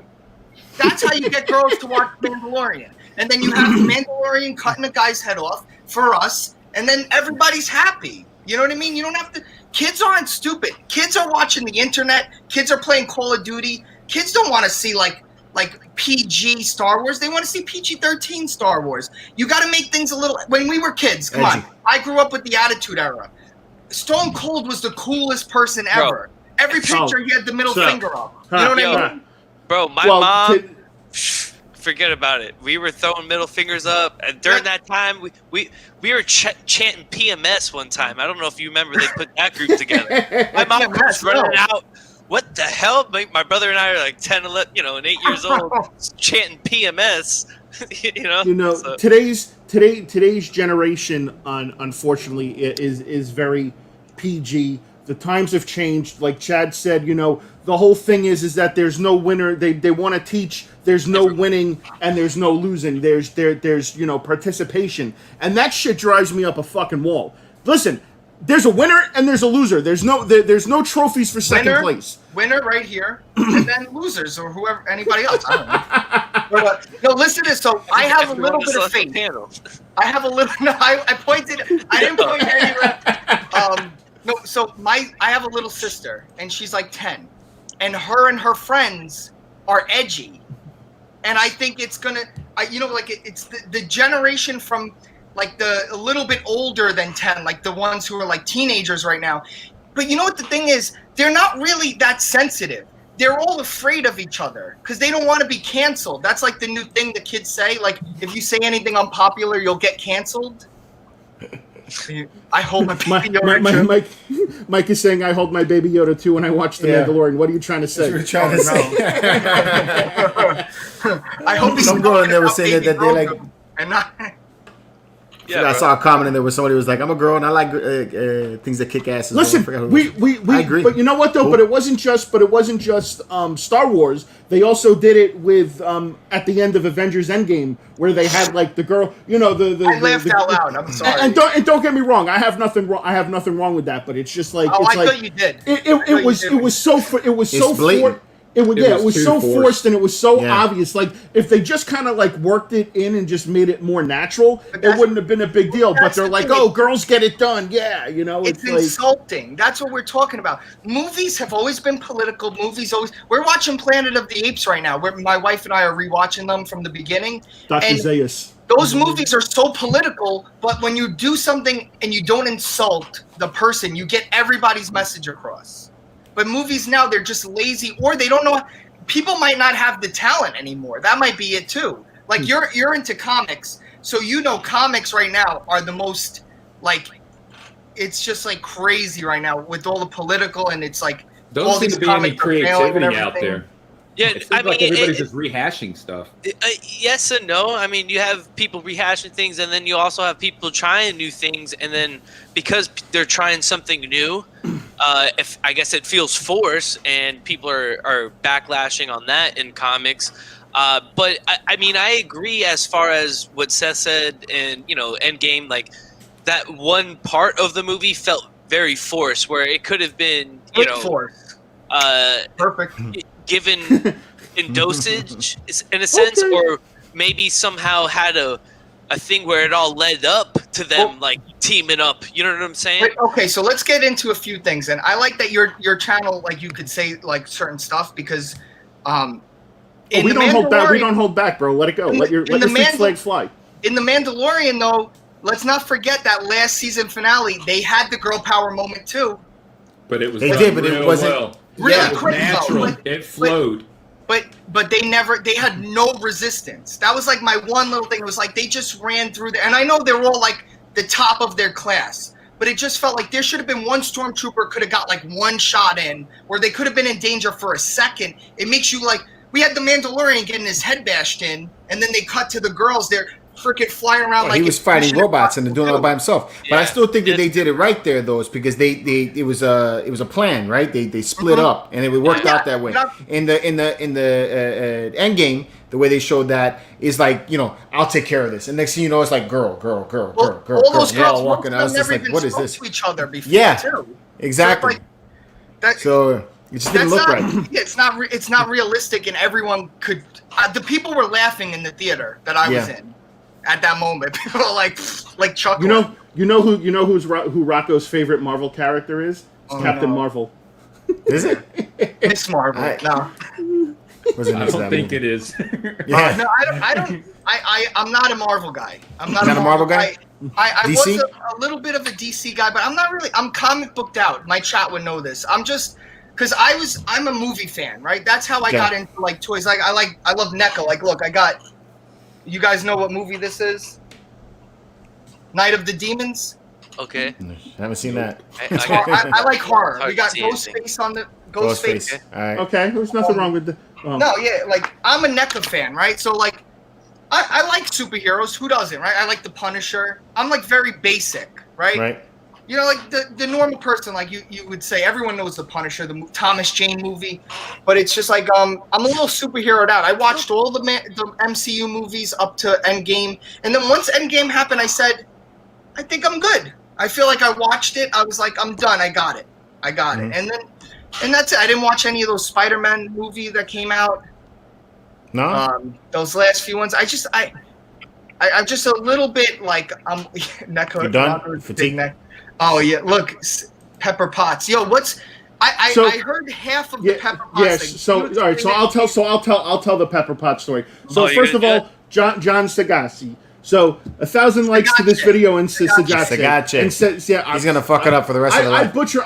That's how you get girls to watch The Mandalorian. And then you have The Mandalorian cutting a guy's head off for us, and then everybody's happy. You know what I mean? You don't have to. Kids aren't stupid. Kids are watching the internet. Kids are playing Call of Duty. Kids don't want to see like PG Star Wars. They want to see PG-13 Star Wars. You got to make things a little. When we were kids, come on. I grew up with the Attitude Era. Stone Cold was the coolest person ever. Every picture he had the middle finger up. You know what I mean? Bro, my mom. Forget about it. We were throwing middle fingers up, and during that time, we were chanting PMS one time. I don't know if you remember. They put that group together. My mom was running out. What the hell? My brother and I are like 10, 11, and 8 years old, chanting PMS. So. Today's generation, unfortunately, is very PG. The times have changed. Like Chad said, the whole thing is that there's no winner. They want to teach there's no winning and there's no losing. There's participation, and that shit drives me up a fucking wall. Listen, there's a winner and there's a loser. There's no trophies for second place. Winner right here, and then losers or whoever, anybody else. I don't know. No, listen to this. So I have a little bit of faith. I have a little. No, I pointed. I didn't point anywhere. No, so I have a little sister, and she's like 10, and her friends are edgy, and I think it's gonna, it's the generation from like a little bit older than 10, like the ones who are like teenagers right now. But you know what the thing is? They're not really that sensitive. They're all afraid of each other because they don't want to be canceled. That's like the new thing the kids say. Like if you say anything unpopular, you'll get canceled. I hold my baby Yoda. Mike is saying I hold my baby Yoda too when I watch The Mandalorian. What are you trying to say? That's what you're trying to say. I hope some girl in there was saying that they like. And not. I saw a comment in there where somebody was like, "I'm a girl and I like things that kick ass." Listen, we I agree. But you know what though? But it wasn't just Star Wars. They also did it with at the end of Avengers Endgame where they had like the girl. I laughed out loud. I'm sorry. And don't get me wrong. I have nothing wrong with that. But it's just like I thought you did. It was so blatant. It was so forced and it was so obvious. Like if they just kind of like worked it in and just made it more natural, it wouldn't have been a big deal. But they're like, "Oh, girls get it done." Yeah, it's like, insulting. That's what we're talking about. Movies have always been political. We're watching Planet of the Apes right now. Where my wife and I are rewatching them from the beginning. Dr. Zaius. Those movies are so political, but when you do something and you don't insult the person, you get everybody's message across. But movies now, they're just lazy, or they don't know. People might not have the talent anymore. That might be it too. Like you're into comics, so comics right now are the most like it's just like crazy right now with all the political, and it's like all Don't seem these to be any comics are failing and creativity out everything. there. Yeah, It seems I mean, like everybody's just rehashing stuff. yes and no. I mean, you have people rehashing things, and then you also have people trying new things, and then because they're trying something new, if I guess it feels forced, and people are backlashing on that in comics. But I mean, I agree as far as what Seth said, and Endgame, like that one part of the movie felt very forced, where it could have been, Force. Perfect. given in dosage in a sense, or maybe somehow had a thing where it all led up to them like teaming up. You know what I'm saying? Wait, okay, so let's get into a few things, and I like that your channel, like, you could say like certain stuff because we don't hold back. We don't hold back, bro. Let it go. Let your Six Flags fly. In The Mandalorian, though, let's not forget that last season finale. They had the girl power moment too. But it was They done did, but it real wasn't- well. Really It was quick, though. natural. It flowed. But they had no resistance. That was like my one little thing. It was like they just ran through there. And I know they were all like the top of their class, but it just felt like there should have been one stormtrooper could have got like one shot in, or they could have been in danger for a second. It makes you like, we had the Mandalorian getting his head bashed in, and then they cut to the girls. They're freaking flying around like he was fighting robots and doing it all by himself. But I still think that they did it right there, though. It's because it was a plan, right? They split up, and it worked out that way. In the end game, the way they showed that is like, I'll take care of this, and next thing you know, it's like girl. All those They're all girls walking. I was just never like, even what is spoke this? to each other before. Yeah, too. exactly. So, that, So it just didn't look right. Yeah, it's not realistic, and everyone could. The people were laughing in the theater that I was in at that moment. People were like chuckling. You know who Rocco's favorite Marvel character is? It's Captain Marvel. Is it? Miss Marvel. No. Wasn't I into don't that think movie. it is. Yeah. No, I don't. I'm not a Marvel guy. I'm not Not a Marvel guy? I DC? was a little bit of a DC guy, but I'm not really. I'm comic booked out. My chat would know this. I'm just because I'm a movie fan, right? That's how I got into like toys. Like I love NECA. Like, look, I got. You guys know what movie this is? Night of the Demons. Okay. I haven't seen that. I like horror. Hard We got to see anything. Ghostface on the Ghostface. Okay. All right. Okay, there's nothing wrong with the. No, yeah, like I'm a NECA fan, right? So like, I like superheroes. Who doesn't, right? I like the Punisher. I'm like very basic, right? Right. Like the normal person, like you would say, everyone knows the Punisher, the Thomas Jane movie, but it's just like I'm a little superheroed out. I watched all the MCU movies up to Endgame, and then once Endgame happened, I said, I think I'm good. I feel like I watched it. I was like, I'm done. I got it. And that's it. I didn't watch any of those Spider-Man movies that came out. No. Those last few ones. I'm just a little bit like I'm. You done? Fatigue? Oh yeah, look, Pepper Potts. Yo, I heard half of the Pepper Potts Yes. thing. So all right. So I'll tell the Pepper Potts story. So first of all, John Sagasi. So 1,000 likes to this video and Sagacci. And says, he's gonna fuck it up for the rest of the I life. butcher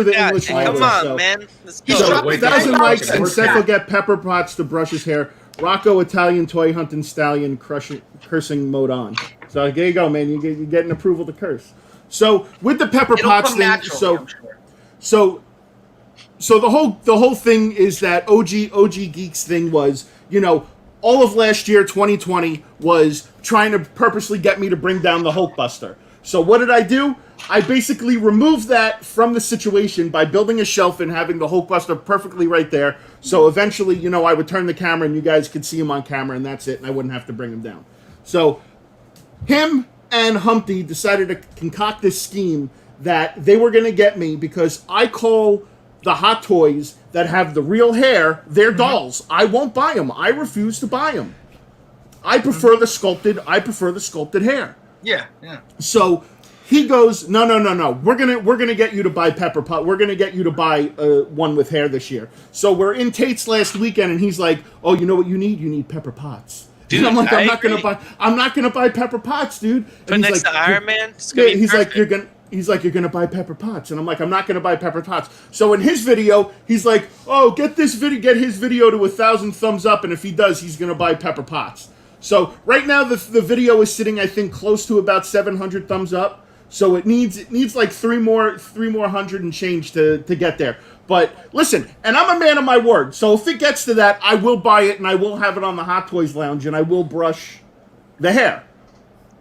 the English Come language. on, so. man. Let's He's go. dropped 1,000 1,000 likes and likes. Seth will get Pepper Potts to brush his hair. Rocco Italian toy hunting stallion cursing mode on. So there you go, man. You're getting approval to curse. So with the Pepper It'll Potts come thing, naturally, I'm sure. so the whole thing is that OG Geeks thing was, all of last year, 2020, was trying to purposely get me to bring down the Hulkbuster. So what did I do? I basically removed that from the situation by building a shelf and having the Hulkbuster perfectly right there. So eventually, I would turn the camera and you guys could see him on camera, and that's it, and I wouldn't have to bring him down. So him and Humpty decided to concoct this scheme that they were going to get me because I call the Hot Toys that have the real hair their dolls. I won't buy them. I refuse to buy them. I prefer the sculpted hair. Yeah. So he goes, no. We're gonna get you to buy Pepper Pot. We're gonna get you to buy one with hair this year. So we're in Tate's last weekend, and he's like, oh, you know what you need? You need Pepper Potts. Dude, I'm like, I I'm not gonna buy Pepper Potts, dude. Put And next he's like, to Iron Man. It's gonna be he's like, perfect. you're gonna buy Pepper Potts, and I'm like, I'm not gonna buy Pepper Potts. So in his video, he's like, oh, get his video to 1,000 thumbs up, and if he does, he's gonna buy Pepper Potts. So right now the video is sitting, I think, close to about 700 thumbs up. So it needs like three more hundred and change to get there. But listen, and I'm a man of my word. So if it gets to that, I will buy it and I will have it on the Hot Toys Lounge and I will brush the hair.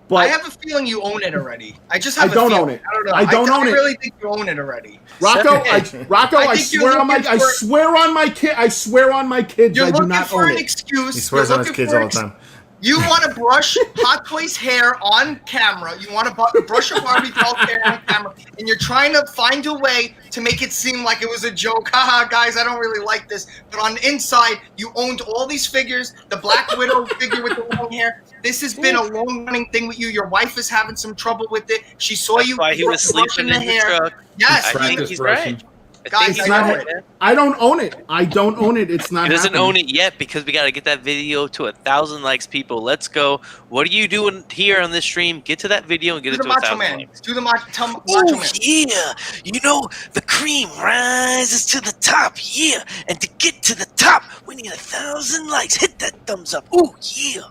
But I have a feeling you own it already. I just have I don't a own feeling. it. I don't know. I don't own I it. really think you own it already. Rocco, I I think you're swear on my looking I for- swear on my kid I swear on my kids You're I do looking not for own an it. excuse. He swears You're on his looking kids for all the an time. You want to brush Hot Toys hair on camera. You want to brush a Barbie doll hair on camera, and you're trying to find a way to make it seem like it was a joke. Haha, guys, I don't really like this. But on the inside, you owned all these figures. The Black Widow figure with the long hair. This has been a long-running thing with you. Your wife is having some trouble with it. She saw That's you why he was brushing sleeping in the truck. Yes, I think Practice he's brushing. right. I Guys, think he's I know right. it. I don't own it. I don't own it. It's not He doesn't happening. own it yet because we got to get that video to 1,000 likes, people. Let's go. What are you doing here on this stream? Get to that video and get Do it the to Macho 1,000 Man. likes. Do the Macho Man. Oh, yeah. You know, the cream rises to the top, yeah. And to get to the top, we need 1,000 likes. Hit that thumbs up. Oh, yeah.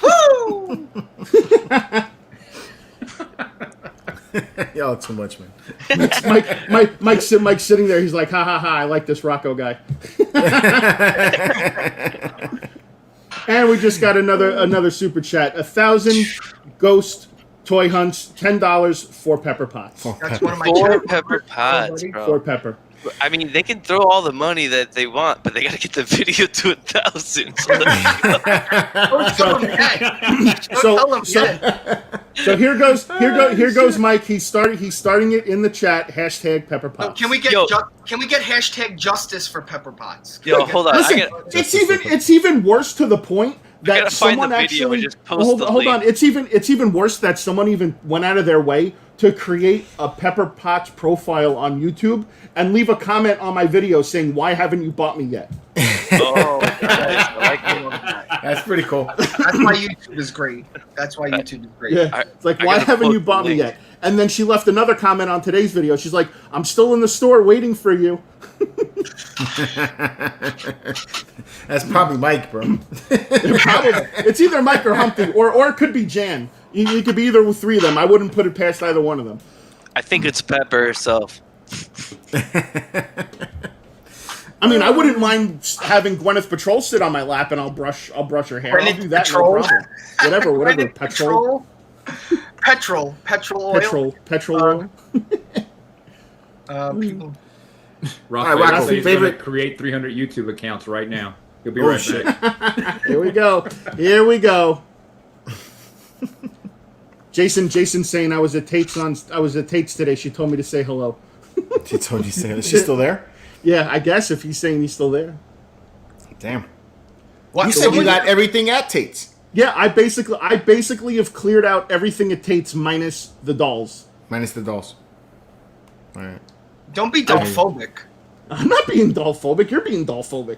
Woo! Y'all too much, man. Mike's sitting there. He's like, ha ha ha! I like this Rocco guy. And we just got another super chat. 1,000 ghost toy hunts, $10 for pepper pots. That's one of my 4 channels. pepper pots, For bro. pepper. I mean, they can throw all the money that they want, but they got to get the video to 1,000. So Don't tell him yet. Don't tell him yet. So here goes Mike. He's starting it in the chat. Hashtag pepper So pots. can we get Yo. hashtag justice for pepper pots? Can Yo, we get hold on. Listen, it's even worse to the point that gotta find someone the video and actually just post hold the on. link. It's even worse that someone even went out of their way to create a Pepper Potts profile on YouTube and leave a comment on my video saying, "Why haven't you bought me yet?" Oh, nice. I like it. That's pretty cool. That's why YouTube is great. That's why YouTube is great. Yeah, I- it's like, I "Why gotta haven't post you the bought me link. yet?" And then she left another comment on today's video. She's like, "I'm still in the store waiting for you." That's probably Mike, bro. Probably. It's either Mike or Humpty, or it could be Jan. You could be either with three of them. I wouldn't put it past either one of them. I think it's Pepper herself. I mean, I wouldn't mind having Gwyneth Patrol sit on my lap and I'll brush her hair. I'll Gwyneth do that. Patrol? No problem. Whatever. Petrol Petrol oil. oil. People. Rocco, All right, Rocco, he's favorite- gonna create 300 YouTube accounts right now. He'll be Oh, right shit. back. Here we go. Jason saying I was at Tate's today. She told me to say hello. She told you to say it. Is she still there? Yeah, I guess if he's saying he's still there. Damn. What? You said you got everything at Tate's. Yeah, I basically have cleared out everything at Tate's minus the dolls. Minus the dolls. All right. Don't be doll-phobic. I'm not being doll-phobic. You're being doll-phobic.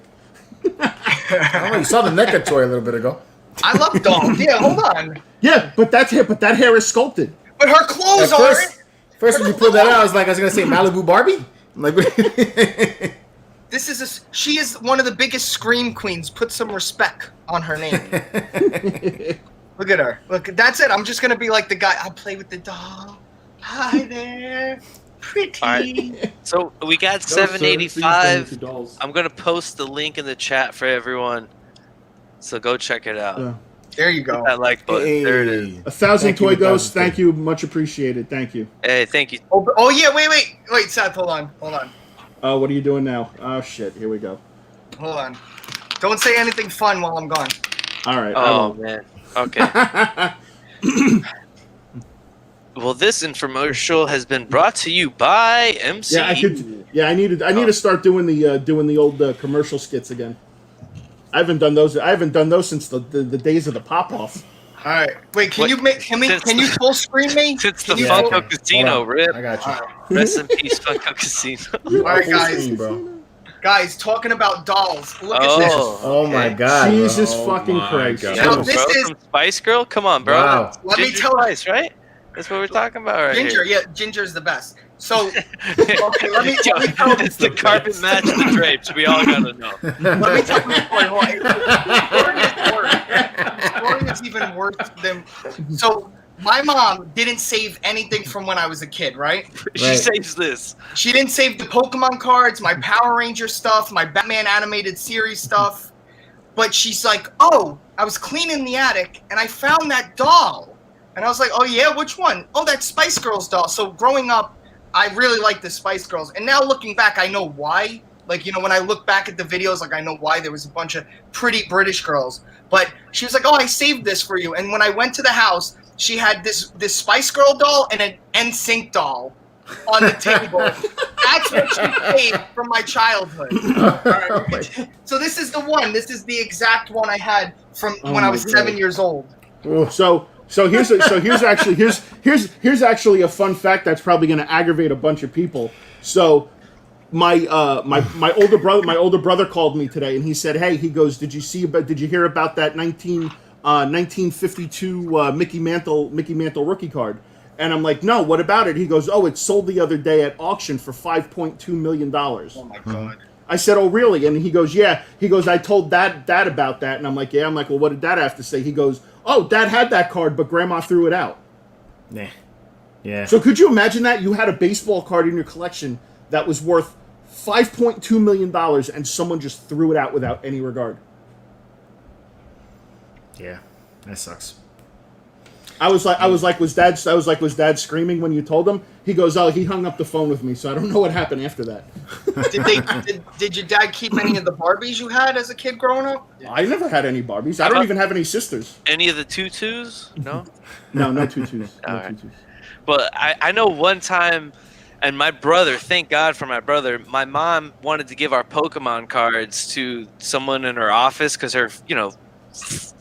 I don't know. You saw the NECA toy a little bit ago. I love dolls. Yeah, hold on. Yeah, but that hair is sculpted. But her clothes At aren't. first when you put that out, I was gonna say Malibu Barbie. I'm like, She is one of the biggest scream queens. Put some respect on her name. Look at her. Look, that's it. I'm just gonna be like the guy. I'll play with the doll. Hi there, pretty. All right. So we got No, sir, 785. please don't do dolls. I'm gonna post the link in the chat for everyone. So go check it out. Yeah. There you go. That like button. There it is. 1,000 Thank you, toy ghosts. 1,000 Thank you. Much appreciated. Thank you. Hey, thank you. Oh yeah. Wait, Seth. Hold on. What are you doing now? Oh, shit. Here we go. Hold on. Don't say anything fun while I'm gone. All right. Oh man. Okay. Well, this infomercial has been brought to you by MC. Yeah, I could. Yeah, I need to start doing the old commercial skits again. I haven't done those since the days of the pop off. All right. Wait. Can you full screen me? Since the Can you Funko full- Casino, Hold on. rip. I got you. Rest in peace, Funko Casino. You All are right, full guys. screen, bro. Guys, talking about dolls. Look at this. Oh my okay. god. bro. Jesus Oh fucking my Christ! God. Now, Yo, this bro, is- some Spice Girl? Come on, bro. Wow. Let me Ginger tell Spice, right? That's what we're talking about right Ginger. here. Yeah, Ginger's the best. So, okay, let me tell It's the carpet match the drapes. We all gotta know. Let me tell you. Wait, story is worse. Story is even worse than. So my mom didn't save anything from when I was a kid, right? She saves this. She didn't save the Pokemon cards, my Power Ranger stuff, my Batman animated series stuff. But she's like, oh, I was cleaning the attic and I found that doll. And I was like, oh yeah, which one? Oh, that Spice Girls doll. So growing up, I really liked the Spice Girls. And now looking back, I know why. Like, you know, when I look back at the videos, like I know why there was a bunch of pretty British girls. But she was like, oh, I saved this for you. And when I went to the house, she had this Spice Girl doll and an NSYNC doll on the table. That's what she saved from my childhood. Right. So this is the one. This is the exact one I had from when I was 7 years old. So here's actually a fun fact that's probably going to aggravate a bunch of people. So my older brother called me today and he said, hey, he goes, did you hear about that 1952 Mickey Mantle rookie card? And I'm like, no, what about it? He goes, oh, it sold the other day at auction for $5.2 million. Oh my God. I said, oh, really? And he goes, yeah. He goes, I told Dad about that. And I'm like, yeah. I'm like, well, what did Dad have to say? He goes, oh, Dad had that card, but Grandma threw it out. Nah. Yeah. So could you imagine that? You had a baseball card in your collection that was worth $5.2 million and someone just threw it out without any regard. Yeah. That sucks. I was like, was Dad screaming when you told him? He goes, oh, he hung up the phone with me, so I don't know what happened after that. Did your dad keep any of the Barbies you had as a kid growing up? I never had any Barbies. I don't even have any sisters. Any of the tutus? No? No tutus. All right. But I know one time, and my brother, thank God for my brother, my mom wanted to give our Pokemon cards to someone in her office because her,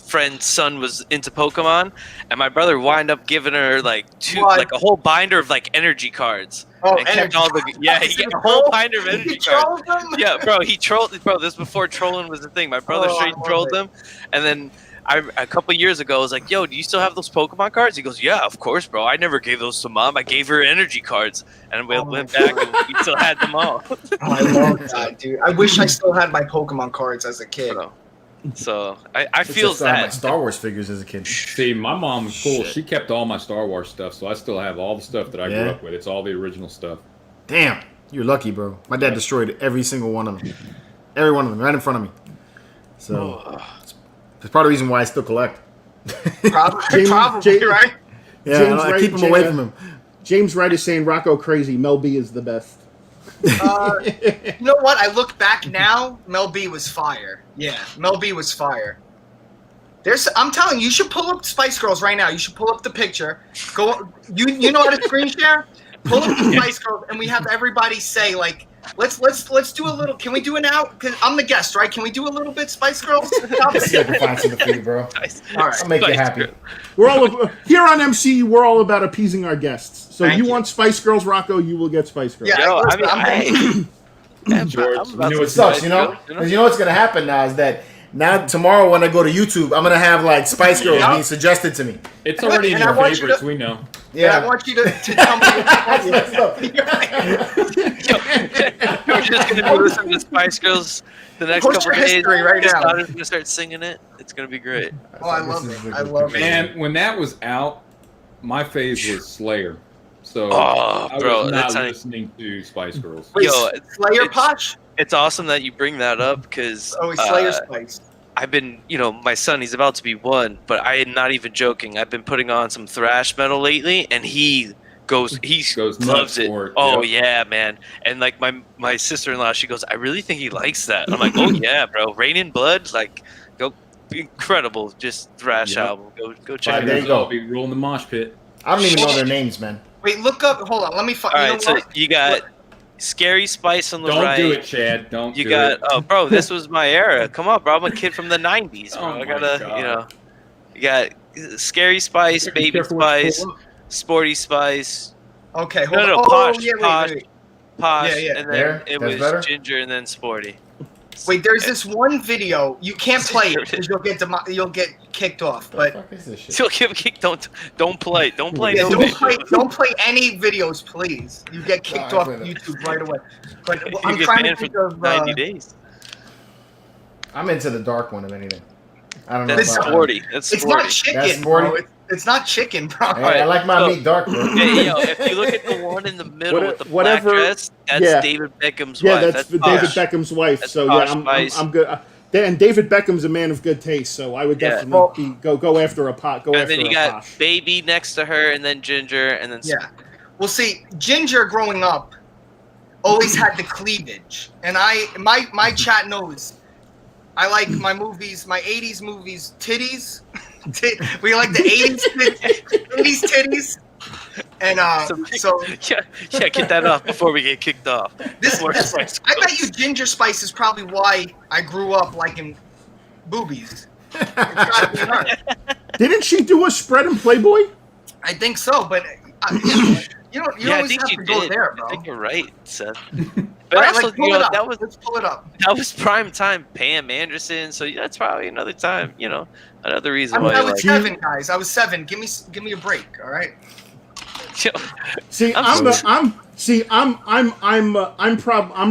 friend's son was into Pokemon, and my brother wound up giving her like a whole binder of like energy cards. Oh, and kept all the he got a whole binder of energy cards. Yeah, bro, he trolled. Bro, this was before trolling was a thing. My brother straight trolled them, and then a couple years ago, I was like, "Yo, do you still have those Pokemon cards?" He goes, "Yeah, of course, bro. I never gave those to Mom. I gave her energy cards." And we went back, and we still had them all. I love that, dude. I wish I still had my Pokemon cards as a kid. Bro. So I feel I had my Star Wars figures as a kid. See, my mom was cool. She kept all my Star Wars stuff, so I still have all the stuff that I grew up with. It's all the original stuff. Damn, you're lucky, bro. My dad destroyed every single one of them. Every one of them, right in front of me. So that's part of the reason why I still collect. Probably, right? Yeah, I keep them away from him. James Wright is saying Rocco crazy. Mel B is the best. You know what? I look back now. Mel B was fire. Yeah, Mel B was fire. I'm telling you, you should pull up Spice Girls right now. You should pull up the picture. Go. You know how to screen share? Pull up the Spice Girls, and we have everybody say like, let's do a little. Can we do it now? Because I'm the guest, right? Can we do a little bit Spice Girls? Let's see if I can find something for you, bro. All right, I'll make you happy. We're all here on MC. We're all about appeasing our guests. So you want Spice Girls, Rocco? You will get Spice Girls. Yeah, Yo, George, It sucks, because you know what's gonna happen now is that now tomorrow when I go to YouTube, I'm gonna have like Spice Girls being suggested to me. It's already in your favorites. We know. Yeah, I want you to tell me. We're just gonna be listening to Spice Girls the next couple of days. History right now. Daughter's gonna start singing it. It's gonna be great. Oh, I love it. I love it. Man, when that was out, my phase was Slayer. So I was not listening to Spice Girls. Wait, Slayer Posh? It's awesome that you bring that up because Slayer Spice. I've been, my son, he's about to be 1, but I am not even joking. I've been putting on some thrash metal lately, and he loves it. Oh yeah, man. And like my sister-in-law, she goes, I really think he likes that. I'm like, oh yeah, bro. Rain in Blood, like, go, incredible, just thrash album. Go check it out. There you go. I'll be rolling the mosh pit. I don't even know their names, man. Wait, look up. Hold on. Let me find. All right, so you got Scary Spice on the right. Don't do it, Chad. Don't. You got. Oh, bro, this was my era. Come on, bro. I'm a kid from the '90s, bro. Oh I gotta, God. You got Scary Spice, Baby Spice, Sporty Spice. Okay, hold on. No, Posh, Posh, Yeah. and then it was better? Ginger, and then Sporty. Wait, there's this one video. You can't play it because you'll get kicked off. But What the fuck is this shit? Still give kick. Don't play. Don't play. yeah, no video. don't play any videos, please. You get kicked off YouTube right away. But I'm You get trying to banned think for of 90 days. I'm into the dark one, if anything. I don't know. That's about sporty. That's It's sporty. not chicken, That's bro. sporty. It's not chicken, bro. That. Hey, I like my meat dark, bro. Hey, yo, if you look at the one in the middle with the black Whatever- dress, that's yeah. David Beckham's Yeah, wife. that's David posh. Beckham's wife. That's So posh yeah, spice. I'm good. And David Beckham's a man of good taste, so I would Yeah. definitely go after a pot. Go And after then you a got posh. Baby next to her, and then Ginger, and then Yeah. Well, see, Ginger growing up always had the cleavage, and my chat knows. I like my movies, my '80s movies, titties. We like the '80s titties, and so yeah, get that off before we get kicked off. this. Before this Spice I bet goes. you Ginger Spice is probably why I grew up liking boobies. It's gotta be her. Didn't she do a spread in Playboy? I think so, but you don't Yeah, I always think have she to go did. there, I bro. think you're right, Seth. All But right, also, like, pull you it know, up. Let's pull it up. that was prime time Pam Anderson, so yeah, that's probably another time, another reason I mean, why I you was like. 7, guys. I was 7. Give me a break, all right? See, I'm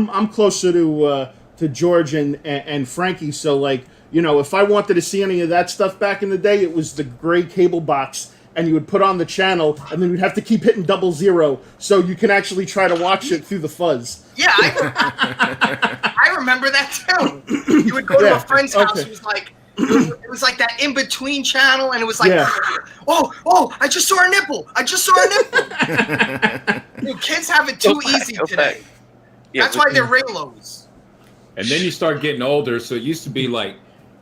I'm closer to George and Frankie. So like, if I wanted to see any of that stuff back in the day, it was the gray cable box, and you would put on the channel, and then you'd have to keep hitting 00 so you can actually try to watch it through the fuzz. Yeah, I remember that too. You would go to a friend's house. Okay. It was like it was like that in between channel, and it was like, Yeah. oh, I just saw a nipple. I just saw a nipple. Dude, kids have it too easy Go today. back. Yeah, That's why they're Raylos. And then you start getting older, so it used to be like,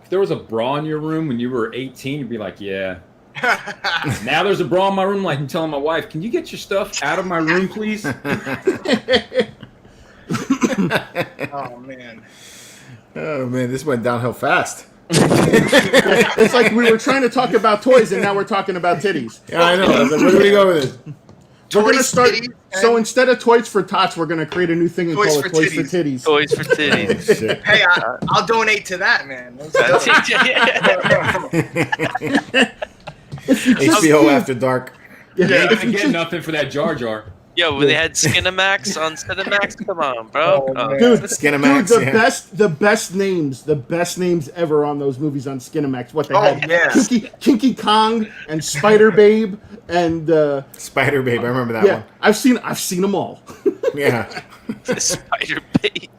if there was a bra in your room when you were 18, you'd be like, yeah. Now there's a bra in my room, like I'm telling my wife, can you get your stuff out of my room, please? Oh man. Oh man, this went downhill fast. It's like we were trying to talk about toys, and now we're talking about titties. Yeah, I know. I was like, where do we go with this? We're gonna Toys, start. titties, So and instead of Toys for Tots, we're gonna create a new thing and Toys call it for Toys for Titties. Titties. Toys for titties. Oh, shit. hey, I'll donate to that, man. HBO After Dark. You Yeah, ain't if gonna you get just- nothing for that Jar Jar. Yo, when they had Skinamax on Cinemax, come on, bro. Oh, man. Dude, Skinamax, dude, yeah. the best names ever on those movies on Skinamax. What they Oh, had, yeah. Kinky Kong and Spider Babe, and Spider Babe, I remember that yeah, I've seen them all. one. Yeah. Spider Babe.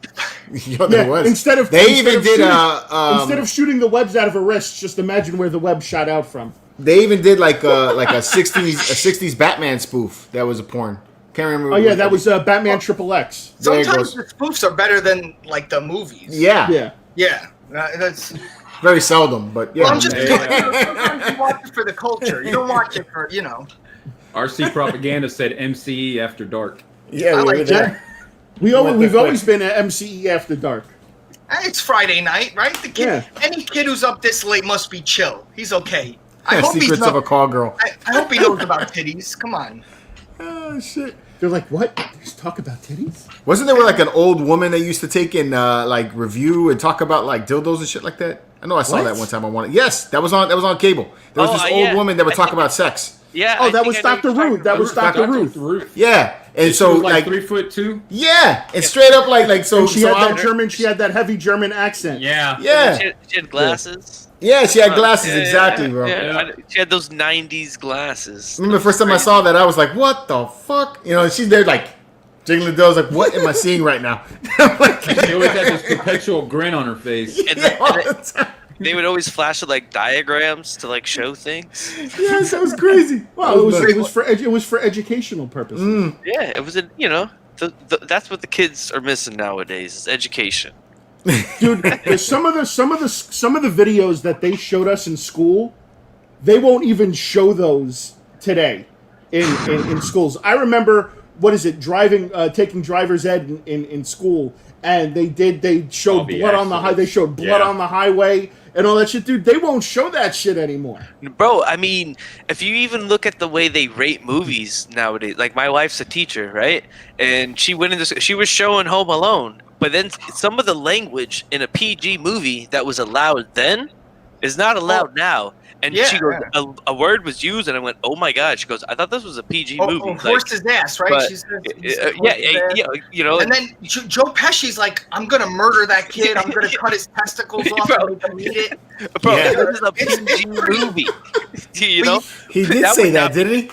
Yo, there was. Instead of They instead of shooting the webs out of her wrist, just imagine where the web shot out from. They even did like a 60s Batman spoof that was a porn. Can't remember. Oh yeah, that was Batman XXX. There it Sometimes goes. the spoofs are better than like the movies. Yeah. Yeah. Yeah. That's. Very seldom, but yeah. Well, I'm just. Yeah. Sometimes you watch it for the culture. You don't watch it for RC Propaganda said MCE After Dark. yeah, I we like were that. there. We've always been at MCE After Dark. It's Friday night, right? The kid, Yeah. any kid who's up this late must be chill. He's okay. I hope Secrets of a Call Girl. I hope he knows about titties. Come on. Oh shit. They're like, what? Just talk about titties? Wasn't there like an old woman that used to take in like review and talk about like dildos and shit like that? I know I saw What? that one time. I wanted. Yes, that was on cable. There was Oh, this old yeah. woman that would I talk think- about sex. Yeah. Oh, I that think was I know Dr. what you're Ruth. That talking was about. Dr. Ruth. Ruth. Yeah, and She so was like like 3'2". yeah, and straight up like so. And she so had I'm- that German. She had that heavy German accent. Yeah. Yeah, She had glasses. yeah, she had glasses Yeah, exactly, yeah, bro. yeah. She had those 90s glasses. Remember the first time I saw that, I was like, "What the fuck?" You know, and she's there like jiggling the dildos, like, "What am I seeing right now?" I'm like, She always had this perpetual grin on her face. And yeah, all the time. They would always flash with like diagrams to like show things. Yes, that was crazy. Well, it was for educational purposes. Yeah, it was that's what the kids are missing nowadays is education. Dude, some of the videos that they showed us in school, they won't even show those today in schools. I remember taking driver's ed in school, and they showed Bobby blood on the accidents. They showed blood Yeah. on the highway and all that shit, dude. They won't show that shit anymore. Bro, I mean, if you even look at the way they rate movies nowadays, like my wife's a teacher, right? And she was showing Home Alone, but then some of the language in a PG movie that was allowed then is not allowed now. And Yeah, she goes, a word was used, and I went, "Oh my god!" She goes, "I thought this was a PG movie." Oh, horse his ass, right? but- She says, you know. And then Joe Pesci's like, "I'm gonna murder that kid. I'm gonna cut his testicles off Bro. and make him eat it." Bro, Yeah. this is a PG movie. You know, He did say would that, not- didn't he?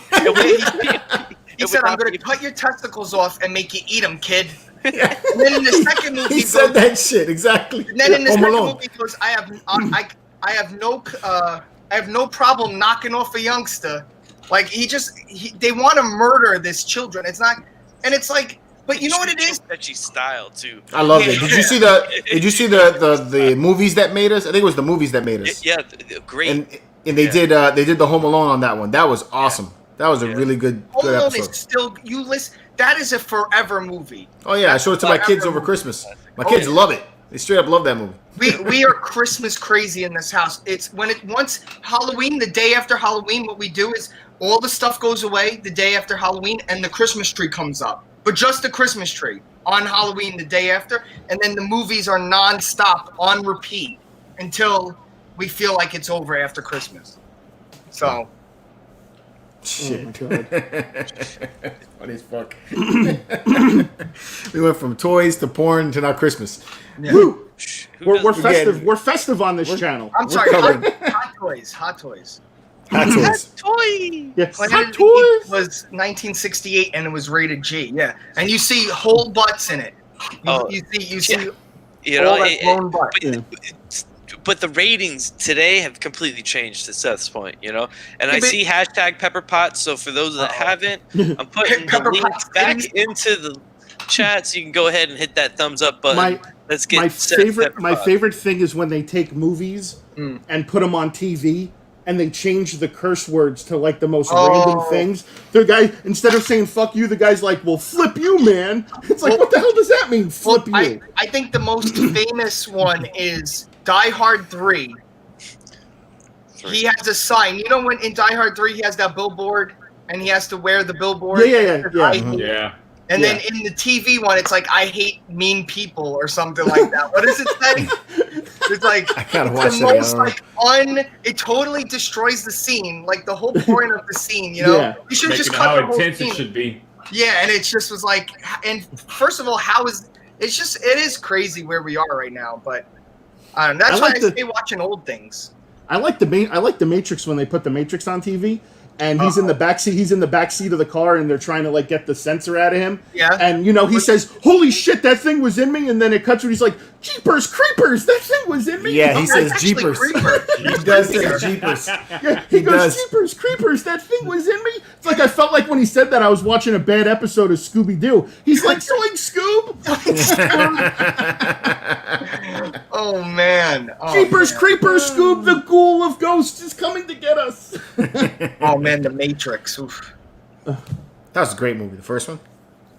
He said, "I'm gonna cut your testicles off and make you eat them, kid." And then in the second movie, He said that shit exactly. And then in the Home second Alone. movie, he goes, I have no problem knocking off a youngster. Like they want to murder this children. It's not, and it's like, but you know what it is? That style too. I love Yeah. it. Did you see the movies that made us? I think it was the movies that made us. Yeah, great. And they did the Home Alone on that one. That was awesome. That was a really good Home Alone episode. is still you listen. That is a forever movie. Oh yeah, I showed it to my kids over Christmas. My kids love it. They straight up love that movie. We are Christmas crazy in this house. It's once Halloween, the day after Halloween, what we do is all the stuff goes away the day after Halloween, and the Christmas tree comes up. But just the Christmas tree on Halloween the day after, and then the movies are nonstop on repeat until we feel like it's over after Christmas. So. Shit. Oh my God. Funny as fuck. We went from toys to porn to now Christmas. Yeah. Woo! Who We're doesn't- festive. We're festive on this channel. I'm sorry, covered. hot toys. Hot toys. Toy. Yeah, Planet hot of the toys. Apes was 1968 and it was rated G. Yeah, and you see whole butts in it. You see You know, all that blown butt. Yeah. but the ratings today have completely changed to Seth's point, you know? And Yeah, I but- see hashtag Pepper Potts, so for those that haven't, I'm putting the Pepper link Potts back titties. into the chat so you can go ahead and hit that thumbs up button. My- Let's get my Seth favorite Pepper my Potts. favorite thing is when they take movies and put them on TV and they change the curse words to like the most random things. The guy, instead of saying "fuck you," the guy's like, "Well, flip you, man." It's like, what the hell does that mean? Flip Well, you. I think the most famous one is Die Hard 3. He has a sign. You know when in Die Hard 3 he has that billboard and he has to wear the billboard? Yeah. I hate- Yeah. And then in the TV one, it's like, "I hate mean people" or something like that. What does it say? It's like, I gotta it's watch the that. most like it totally destroys the scene. Like the whole point of the scene, you know? Yeah. You should just Making cut the how whole intense scene. it should be. Yeah, and it just was like, and first of all, it is crazy where we are right now, but that's I why like I the- stay watching old things. I like the Matrix when they put the Matrix on TV. And he's in the backseat. He's in the backseat of the car, and they're trying to like get the sensor out of him. Yeah. And you know he says, "Holy shit, that thing was in me!" And then it cuts to he's like, "Jeepers creepers, that thing was in me." Yeah, he That's says actually Jeepers. creeper. He does say Jeepers. Yeah, he He goes, does. "Jeepers creepers, that thing was in me." It's like I felt like when he said that I was watching a bad episode of Scooby Doo. He's like, "Zoink, Scoob, Oh man. Oh, Jeepers man. creepers, Scoob, the ghoul of ghosts is coming to get us." Oh man, the Matrix. Oof. That was a great movie. The first one,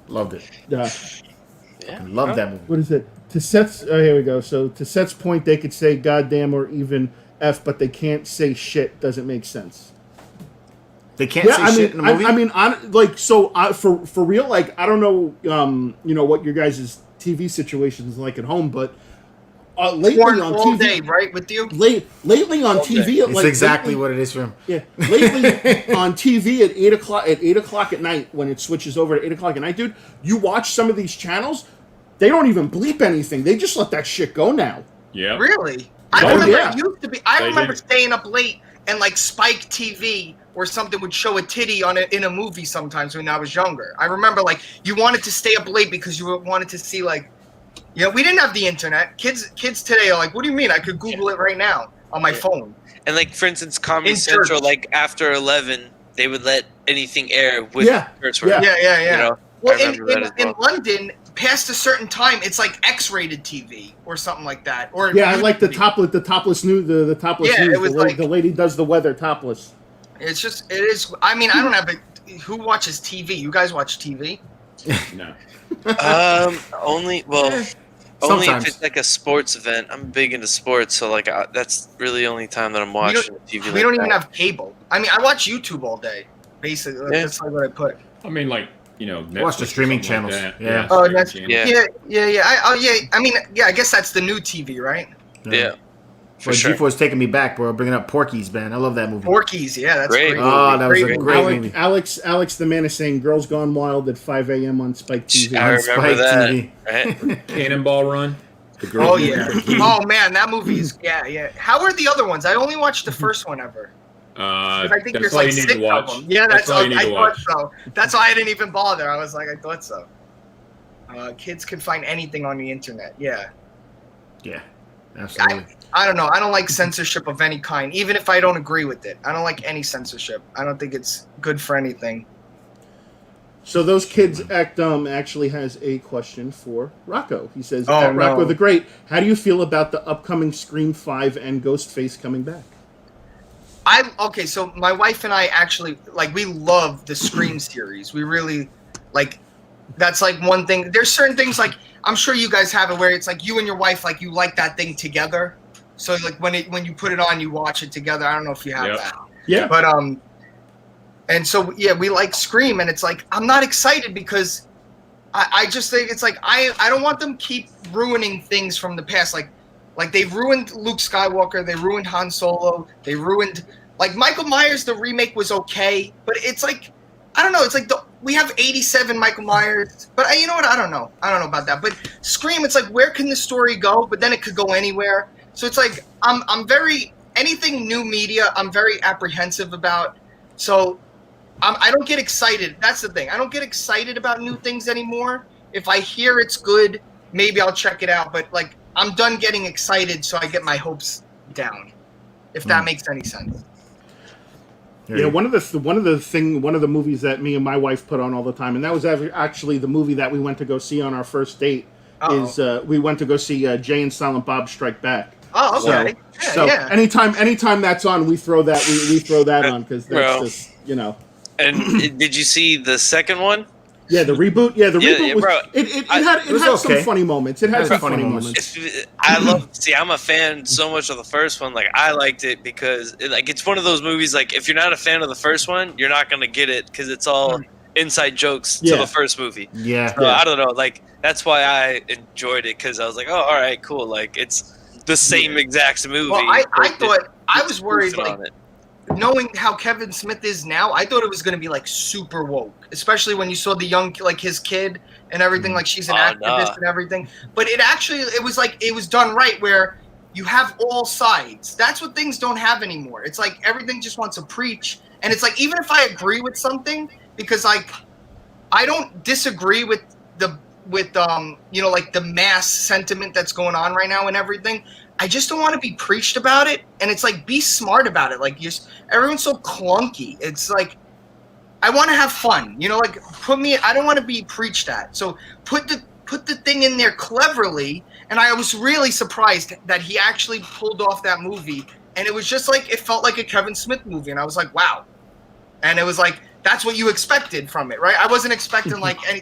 loved it. Yeah. Loved that movie. What is it? To Seth's, here we go. So to Seth's point, they could say goddamn or even F, but they can't say shit. Doesn't make sense. They can't say shit in the movie. For real, like I don't know, you know what your guys' TV situation is like at home, but lately Porn on all TV, day, right? With you. lately on TV, it's exactly what it is for him. Yeah, lately on TV at 8 o'clock at night when it switches over to 8 o'clock at night, dude, you watch some of these channels, they don't even bleep anything. They just let that shit go now. Yeah. Really? I Oh, remember yeah. it used to be. I They remember did. staying up late and like Spike TV or something would show a titty on it in a movie sometimes when I was younger. I remember like you wanted to stay up late because you wanted to see like, you know, we didn't have the internet. Kids today are like, what do you mean? I could Google it right now on my phone. And like for instance, Comedy In Central, church. like after 11, they would let anything air with Yeah, curse words. yeah. Yeah. You know, Well, I remember that as in well. London, past a certain time, it's like X-rated TV or something like that. Or Yeah, I like the nudity. topless news. The topless Yeah, news. it was The lady does the weather topless. It's just it is. I mean, I don't have a. Who watches TV? You guys watch TV? No. Only if Sometimes. it's like a sports event. I'm big into sports, so like that's really the only time that I'm watching TV. We don't even have cable. I mean, I watch YouTube all day. Basically, Yeah. that's like what I put. I mean, like, you know, Netflix Watch the or streaming something like channels. that. Yeah. Oh, streaming that's channels. Yeah. Yeah. I mean, yeah. I guess that's the new TV, right? Yeah. For sure. G4's taking me back, bro. Bringing up Porky's, man. I love that movie. Porky's, yeah, that's Great. great. Oh, that was a great movie. Alex the man is saying Girls Gone Wild at 5 a.m. on Spike TV. I remember Spike that. TV. Right? Cannonball Run. The girl Oh with yeah. the key. Oh man, that movie is yeah. How are the other ones? I only watched the first one ever. I think That's there's all like you need 6 to watch. of them. Yeah, that's all you need I to thought watch. so. That's why I didn't even bother. I was like, I thought so. Kids can find anything on the internet. Yeah. Yeah, absolutely. I don't know. I don't like censorship of any kind, even if I don't agree with it. I don't like any censorship. I don't think it's good for anything. So those kids act actually has a question for Rocco. He says, Oh, Rocco no. the Great, how do you feel about the upcoming Scream 5 and Ghostface coming back? Okay, so my wife and I actually we love the Scream series. We really that's like one thing. There's certain things like I'm sure you guys have it where it's like you and your wife you like that thing together. So when you put it on, you watch it together. I don't know if you have Yep. that. Yeah. But and so yeah, we like Scream, and it's like I'm not excited because I just think it's like I don't want them keep ruining things from the past. Like they ruined Luke Skywalker, they ruined Han Solo, they ruined Michael Myers. The remake was okay, but it's like I don't know. It's like we have 87 Michael Myers, but you know what? I don't know about that. But Scream, it's like where can the story go? But then it could go anywhere. So it's like I'm very anything new media. I'm very apprehensive about. So I don't get excited. That's the thing. I don't get excited about new things anymore. If I hear it's good, maybe I'll check it out. But I'm done getting excited, so I get my hopes down. If that makes any sense. Yeah, one of the movies that me and my wife put on all the time, and that was actually the movie that we went to go see on our first date. Is we went to go see Jay and Silent Bob Strike Back. Oh, okay. So yeah. anytime that's on, we throw that we throw that on because that's Bro. just And did you see the second one? Yeah, the reboot. Yeah, the reboot was. bro, It had some okay. funny moments. It had It some had funny funny moments. I'm a fan so much of the first one. I liked it because it's one of those movies. If you're not a fan of the first one, you're not gonna get it because it's all inside jokes to Yeah. the first movie. Yeah. So, I don't know. That's why I enjoyed it because I was like, oh, all right, cool. It's the same exact movie. Well, I but thought I it's was worried goofing on it. knowing how Kevin Smith is now, I thought it was going to be super woke, especially when you saw the young, his kid and everything, she's an activist and everything. But it was done right where you have all sides. That's what things don't have anymore. It's everything just wants to preach. And it's even if I agree with something, because I don't disagree with the mass sentiment that's going on right now and everything. I just don't want to be preached about it, and it's be smart about it. Everyone's so clunky. It's I want to have fun, I don't want to be preached at. So put the thing in there cleverly, and I was really surprised that he actually pulled off that movie, and it was just it felt like a Kevin Smith movie, and I was like, wow. And it was that's what you expected from it, right? I wasn't expecting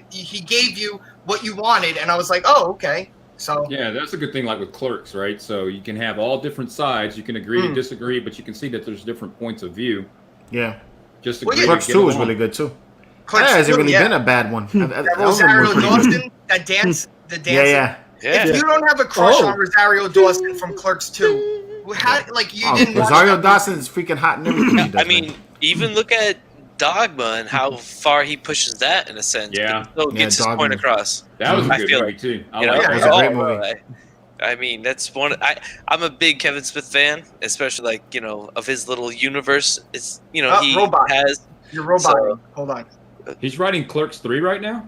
he gave you what you wanted, and I was like, oh, okay. So yeah, that's a good thing, with Clerks, right? So you can have all different sides. You can agree to disagree, but you can see that there's different points of view. Yeah. Just Well, agree. yeah. Clerks to 2 get was along. really good too. Clerks That hasn't 2, really yeah. been a bad one. That That was one Rosario pretty good. Dawson, that dance, the dance. Yeah. If you don't have a crush on Rosario Dawson from Clerks 2, you didn't watch Rosario that Dawson is freaking hot in everything he does. I mean, even look at Dogma and how far he pushes that in a sense. Yeah. But still gets his Dogma. point across. That was a I good feel- movie too. I You know, like that was that. a great movie. I mean, that's one. I'm a big Kevin Smith fan, especially of his little universe. It's he Robot. has. You're robot. So- Hold on. He's writing Clerks 3 right now.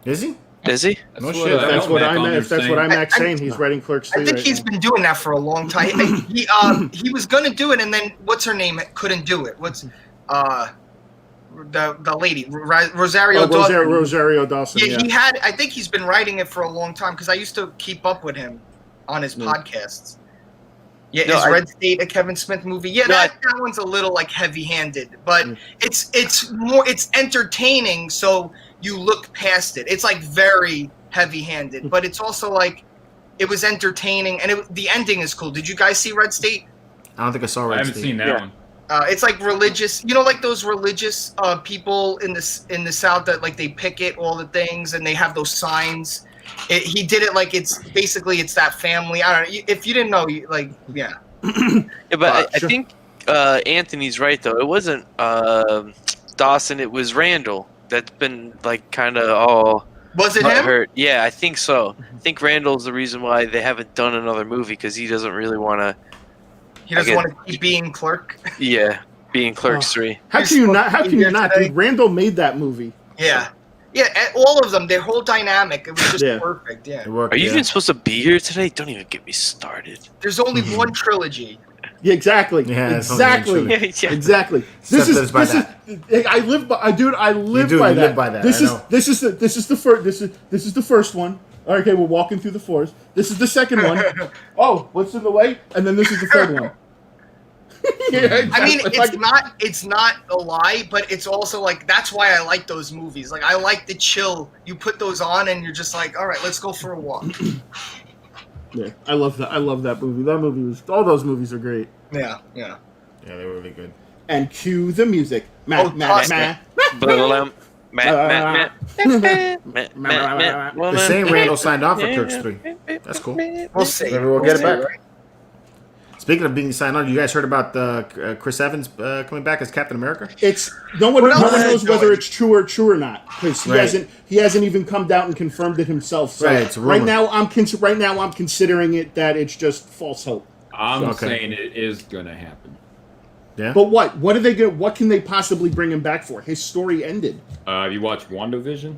Is he? Is he? No what, shit. That's what Outback on there If that's what saying. IMAX saying, he's writing Clerks 3 I think right he's now. been doing that for a long time. He was gonna do it, and then what's her name couldn't do it. What's the lady Rosario Dawson? Rosario Dawson. Yeah, he had. I think he's been writing it for a long time because I used to keep up with him on his podcasts. Yeah, No, is I- Red State a Kevin Smith movie? Yeah, No, that one's a little heavy-handed, but it's entertaining. So you look past it. It's very heavy-handed, but it's also it was entertaining, and the ending is cool. Did you guys see Red State? I don't think I saw I Red haven't State. seen that Yeah. one. It's religious, those religious people in the South that they picket all the things and they have those signs. He did it it's basically it's that family. I don't know if you didn't know. Yeah, Yeah, but I Sure. think Anthony's right though. It wasn't Dawson. It was Randall that's been like kind of all Was it him? hurt. Yeah, I think so. I think Randall's the reason why they haven't done another movie because he doesn't really want to. He doesn't want to keep being Clerk. Yeah, being Clerks 3. How can you not? How can you not? Dude, Randall made that movie. Yeah. Yeah, all of them, their whole dynamic, it was just perfect, yeah. It worked, Are you even supposed to be here today? Don't even get me started. There's only one trilogy. Yeah, exactly. Yeah, exactly. Yeah. Exactly. Except This that it's by is. I live by. Dude, I live do, by you that. live by that, This I is know. this is the first. This is the first one. All right, okay, we're walking through the forest. This is the second one. Oh, what's in the way? And then this is the third one. Yeah, I mean, exactly. it's not a lie, but it's also like that's why I like those movies. Like I like the chill. You put those on and you're just like, all right, let's go for a walk. Yeah, I love that. I love that movie. That movie was. All those movies are great. Yeah. Yeah, they were really good. And cue the music. Oh, toss The The same Randall signed on for Clerks 3. That's cool. We'll see. Maybe we'll get it back. Right? Speaking of being signed on, you guys heard about Chris Evans coming back as Captain America? It's no one What else knows is whether going? it's true or not because he Right. hasn't even come out and confirmed it himself. So Right, it's a rumor. right now I'm considering it that it's just false hope. I'm Okay. saying it is going to happen. Yeah. But what are they going? What can they possibly bring him back for? His story ended. Have you watched WandaVision?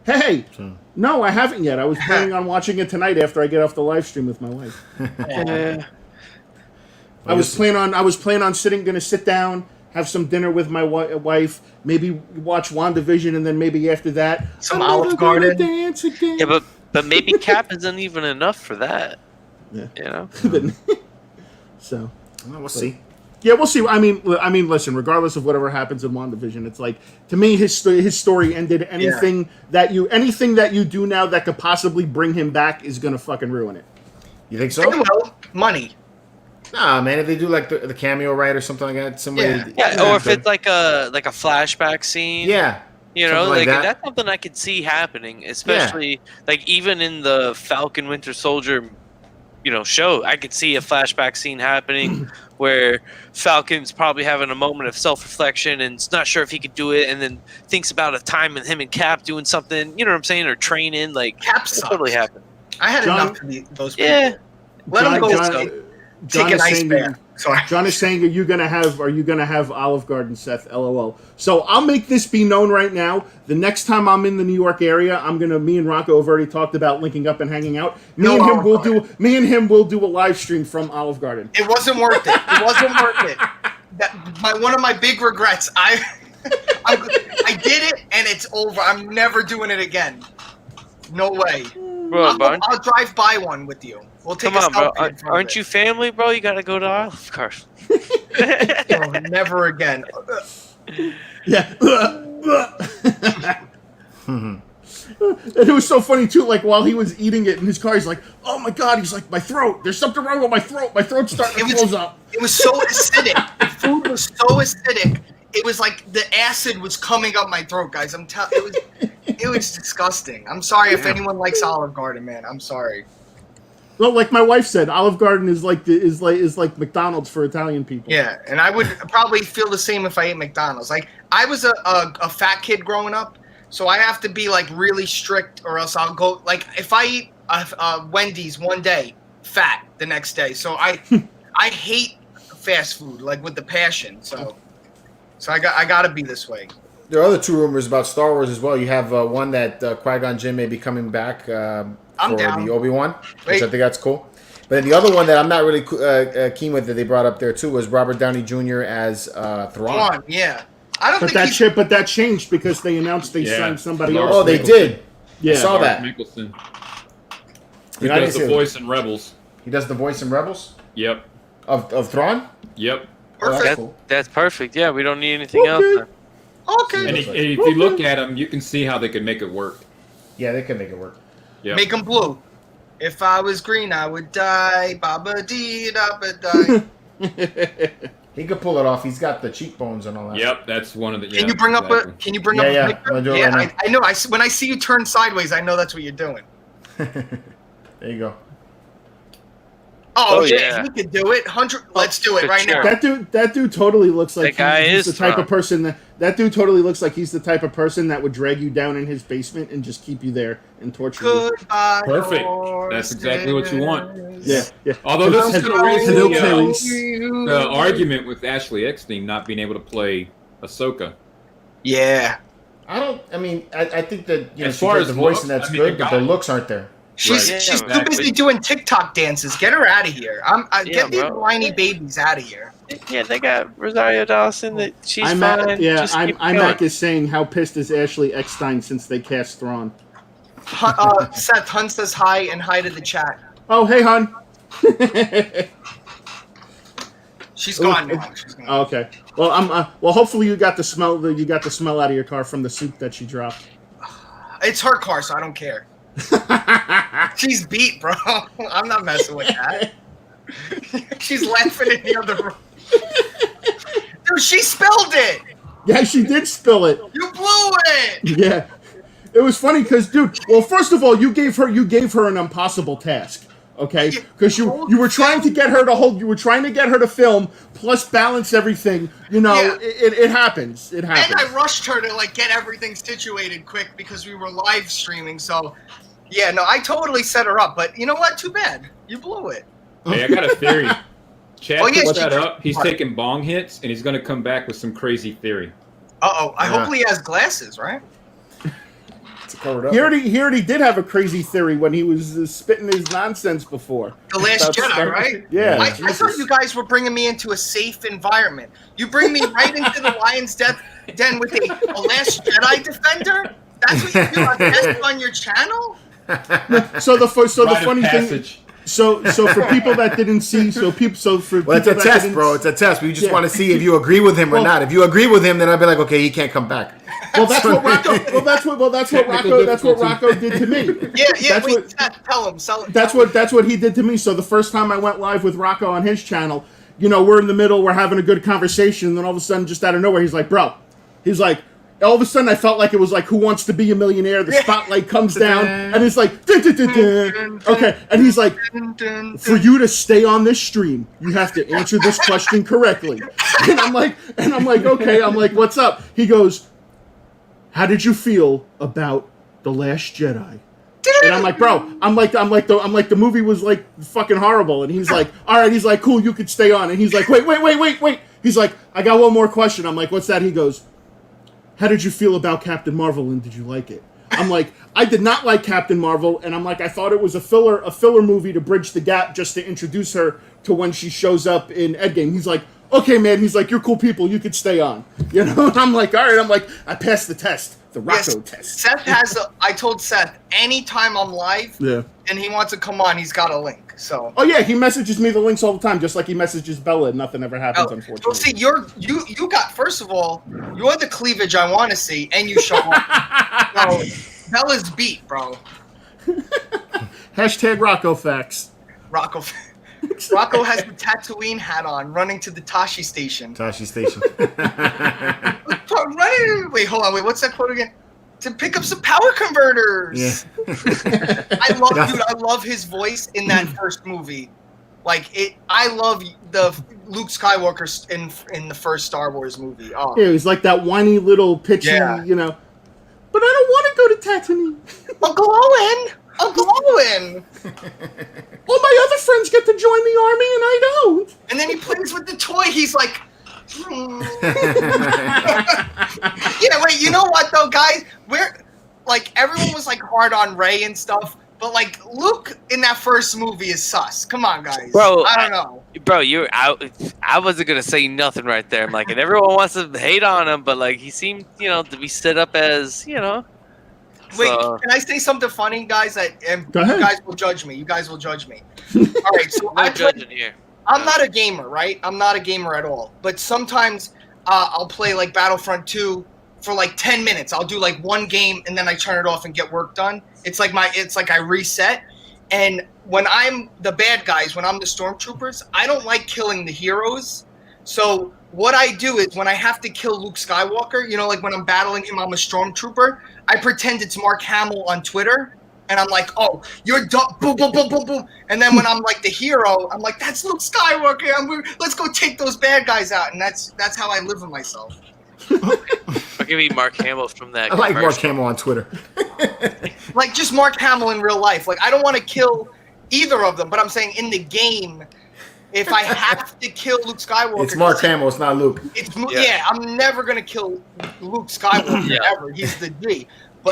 Hey, So- no, I haven't yet. I was planning on watching it tonight after I get off the live stream with my wife. I was planning on going to sit down, have some dinner with my wife, maybe watch WandaVision, and then maybe after that, Some I'm Olive never gonna Garden. dance again. Yeah, but maybe Cap isn't even enough for that. Yeah. You know? So Well, we'll see. yeah, we'll see. I mean, listen. Regardless of whatever happens in WandaVision, it's like to me, his story ended. Anything that you do now that could possibly bring him back is gonna fucking ruin it. You think It so? will. Money. Nah, man. If they do like the cameo right or something like that, somebody. Yeah, or if it's like a flashback scene. Yeah. You know, something like that. that's something I could see happening, especially like even in the Falcon Winter Soldier, show. I could see a flashback scene happening where Falcon's probably having a moment of self-reflection and is not sure if he could do it, and then thinks about a time with him and Cap doing something. You know what I'm saying? Or training. Like Cap that sucks. totally happened. I had John- enough of those people. Yeah. Let them go John take an is ice saying bath. Sorry. John is saying, are you gonna have Olive Garden, Seth? LOL. So I'll make this be known right now. The next time I'm in the New York area, me and Rocco have already talked about linking up and hanging out. Me and him will do a live stream from Olive Garden. It wasn't worth it. It wasn't worth it. One of my big regrets. I did it and it's over. I'm never doing it again. No way. Bro, I'll drive by one with you. We'll take come on, a bro. selfie in front of Aren't it. you family, bro? You gotta go to Olive Garden. No, never again. Yeah. And it was so funny too. Like while he was eating it in his car, he's like, "Oh my god!" He's like, "My throat. There's something wrong with my throat. My throat's starting to close up." It was so acidic. The food was so acidic. It was like the acid was coming up my throat, guys. It was disgusting. I'm sorry if anyone likes Olive Garden, man. I'm sorry. Well, like my wife said, Olive Garden is like McDonald's for Italian people. Yeah, and I would probably feel the same if I ate McDonald's. Like I was a fat kid growing up, so I have to be like really strict, or else I'll go. Like if I eat Wendy's one day, fat the next day. So I hate fast food like with the passion. So I got to be this way. There are other two rumors about Star Wars as well. You have one that Qui-Gon Jinn may be coming back for down. the Obi-Wan, which Wait. I think that's cool. But then the other one that I'm not really keen with that they brought up there too was Robert Downey Jr. as Thrawn. Thrawn, yeah. I don't But think that changed because they announced they signed somebody Lars else. Oh, they Mikkelsen. did. Yeah. I saw Lars that. Mikkelsen. You He know, I didn't does see the that. voice in Rebels. He does the voice in Rebels Yep. of Thrawn. Yep. Oh, that's Perfect. cool. That's perfect. Yeah, we don't need anything else. Okay. Then. Okay. And if you look at him, you can see how they could make it work. Yeah, they can make it work. Yep. Make them blue. If I was green, I would die. Baba dee da ba die. He could pull it off. He's got the cheekbones and all that. Yep, that's one of the. Can you bring up a? Can you bring up Yeah, a yeah. picture? I'm gonna do it Yeah, right now. I know. When I see you turn sideways, I know that's what you're doing. There you go. Oh, yeah, yeah. he could do it. 100. Let's do it right sure. now. That dude totally looks like That guy he's is the type strong. of person that dude totally looks like he's the type of person that would drag you down in his basement and just keep you there and torture you. Goodbye. Perfect. That's exactly what you want. Yeah, yeah. Although this is going to raise Hello, the Clarice. argument with Ashley Eckstein not being able to play Ahsoka. Yeah. I think that As she far does as the voice looks, and that's I mean, good, the but guy- the looks aren't there. She's Right. she's Yeah, too busy exactly. doing TikTok dances. Get her out of here. Get these bro. whiny babies out of here. Yeah, they got Rosario Dawson. That she's fine. Just keep I'm going. Mac is saying how pissed is Ashley Eckstein since they cast Thrawn. Seth Hunt says hi and hi to the chat. Oh, hey, hon. She's gone now. She's gone. Oh, okay. Well, well, hopefully you got the smell. You got the smell out of your car from the soup that she dropped. It's her car, so I don't care. She's beat, bro. I'm not messing with that. She's laughing in the other room. Dude, she spilled it. Yeah, she did spill it. You blew it. Yeah, it was funny because, dude. Well, first of all, you gave her an impossible task. Okay, because you were trying to get her to hold. You were trying to get her to film plus balance everything. You know, Yeah. it happens. It happens. And I rushed her to like get everything situated quick because we were live streaming. So, yeah, no, I totally set her up. But you know what? Too bad. You blew it. Hey, I got a theory. Chad Oh, yeah, put she- that up. He's taking bong hits, and he's going to come back with some crazy theory. Uh-oh. I Yeah. hope he has glasses, right? To cover it up. He already did have a crazy theory when he was spitting his nonsense before. The Last About Jedi, Star- right? Yeah. I thought you guys were bringing me into a safe environment. You bring me right into the lion's death den with a Last Jedi defender? That's what you do on your channel? So the Rite of funny thing. passage. So for people that didn't see, Well, it's people a that test, didn't- bro. It's a test. We just Yeah. want to see if you agree with him or Well- not. If you agree with him, then I'll be like, okay, he can't come back. Well, that's what Rocco. That's what Rocco did to me. Yeah, That's wait, what- Seth, tell him. That's what he did to me. So the first time I went live with Rocco on his channel, we're in the middle, we're having a good conversation, and then all of a sudden, just out of nowhere, he's like, "Bro," he's like, all of a sudden, I felt like it was like Who Wants to Be a Millionaire? The spotlight comes down, and it's like, dun, dun, dun, dun. Okay, and he's like, for you to stay on this stream, you have to answer this question correctly. And I'm like, okay, I'm like, what's up? He goes, how did you feel about The Last Jedi? And I'm like, bro, the movie was like fucking horrible. And he's like, all right, he's like, cool, you could stay on. And he's like, wait. He's like, I got one more question. I'm like, what's that? He goes, how did you feel about Captain Marvel and did you like it? I'm like, I did not like Captain Marvel, and I'm like, I thought it was a filler movie to bridge the gap just to introduce her to when she shows up in Endgame. He's like, okay, man. He's like, you're cool people. You could stay on. And I'm like, all right. I'm like, I passed the test, the Rocco test. Seth I told Seth, anytime I'm live Yeah. and he wants to come on, he's got a link. So. Oh yeah, he messages me the links all the time, just like he messages Bella, and nothing ever happens, unfortunately. Well, see, you got, first of all, you're the cleavage I want to see, and you show up. So, Bella's beat, bro. Hashtag Rocco facts. Rocco has the Tatooine hat on, running to the Tashi station. Tashi Station. Wait, hold on. What's that quote again? To pick up some power converters. Yeah. I love his voice in that first movie. I love the Luke Skywalker in the first Star Wars movie. Oh. Yeah, he's like that whiny little pitchy, Yeah. But I don't want to go to Tatooine. Uncle Owen. All my other friends get to join the army, and I don't. And then he plays with the toy. He's like, yeah. Wait, you know what though, guys? Everyone was like hard on Rey and stuff, but like Luke in that first movie is sus. Come on, guys. Bro, I don't know. Bro, you're out. I wasn't gonna say nothing right there. I'm like, and everyone wants to hate on him, but like he seemed, to be set up as, Wait, so- can I say something funny, guys? And Go you ahead. guys will judge me. All right, so No judging here. I'm not a gamer, right? I'm not a gamer at all. But sometimes I'll play like Battlefront 2 for like 10 minutes. I'll do like one game and then I turn it off and get work done. It's like I reset. And when I'm the bad guys, when I'm the stormtroopers, I don't like killing the heroes. So what I do is when I have to kill Luke Skywalker, like when I'm battling him, I'm a stormtrooper. I pretend it's Mark Hamill on Twitter. and I'm like, oh, you're dumb, boom, boom, boom, boom, boom. And then when I'm like the hero, I'm like, that's Luke Skywalker. Let's go take those bad guys out. And that's how I live with myself. I'll give you Mark Hamill from that. I like Mark commercial. Hamill on Twitter. Like just Mark Hamill in real life. Like I don't want to kill either of them, but I'm saying in the game, if I have to kill Luke Skywalker, It's Mark Hamill. It's not Luke. Yeah, I'm never gonna kill Luke Skywalker ever. He's the G. But,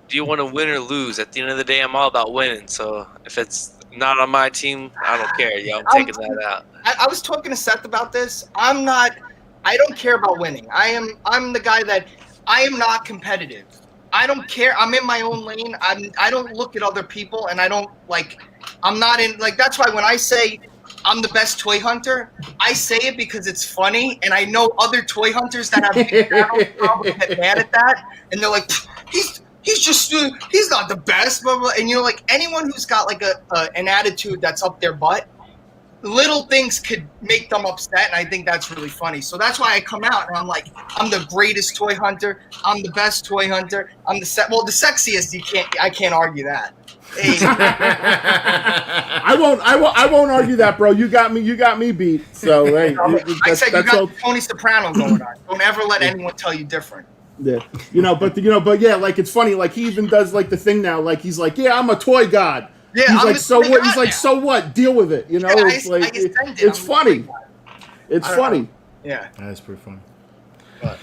Do you want to win or lose? At the end of the day, I'm all about winning. So if it's not on my team, I don't care. I'm taking that out. I was talking to Seth about this. I don't care about winning. I'm the guy that I am not competitive. I don't care. I'm in my own lane. I don't look at other people, and I don't like. I'm not in like. That's why when I say I'm the best toy hunter, I say it because it's funny, and I know other toy hunters that have big channels probably get mad at that, and they're like, he's not the best, blah, blah. And like anyone who's got like an attitude that's up their butt, little things could make them upset, and I think that's really funny. So that's why I come out and I'm like, I'm the greatest toy hunter. I'm the best toy hunter. I'm the sexiest. I can't argue that. Hey. I won't argue that, bro. You got me beat. So hey, I said you got Tony Soprano going on. Don't ever let anyone tell you different. Yeah, but yeah, like it's funny. Like he even does like the thing now. Like he's like, yeah, I'm a toy god. Yeah, he's I'm like, so what? He's like, now. so what? Deal with it. You know, Yeah, it's like it's funny. It's funny. Yeah, That's pretty funny. All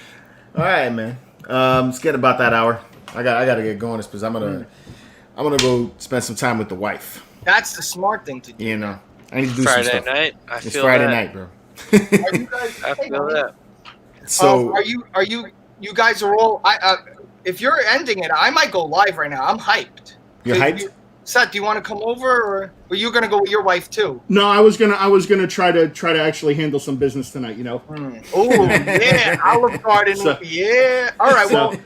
right, man. Let's get about that hour. I got to get going because I'm gonna go spend some time with the wife. that's the smart thing to do. You know, I need to do Friday some stuff. night. It's Friday night, bro. Are you guys? I feel that. So are you? You guys are all. If you're ending it, I might go live right now. I'm hyped. you're hyped. Seth, do you want to come over, or are you gonna go with your wife too? No, I was gonna try to actually handle some business tonight. You know. Oh yeah, Olive Garden. So- Yeah. All right. So, Well,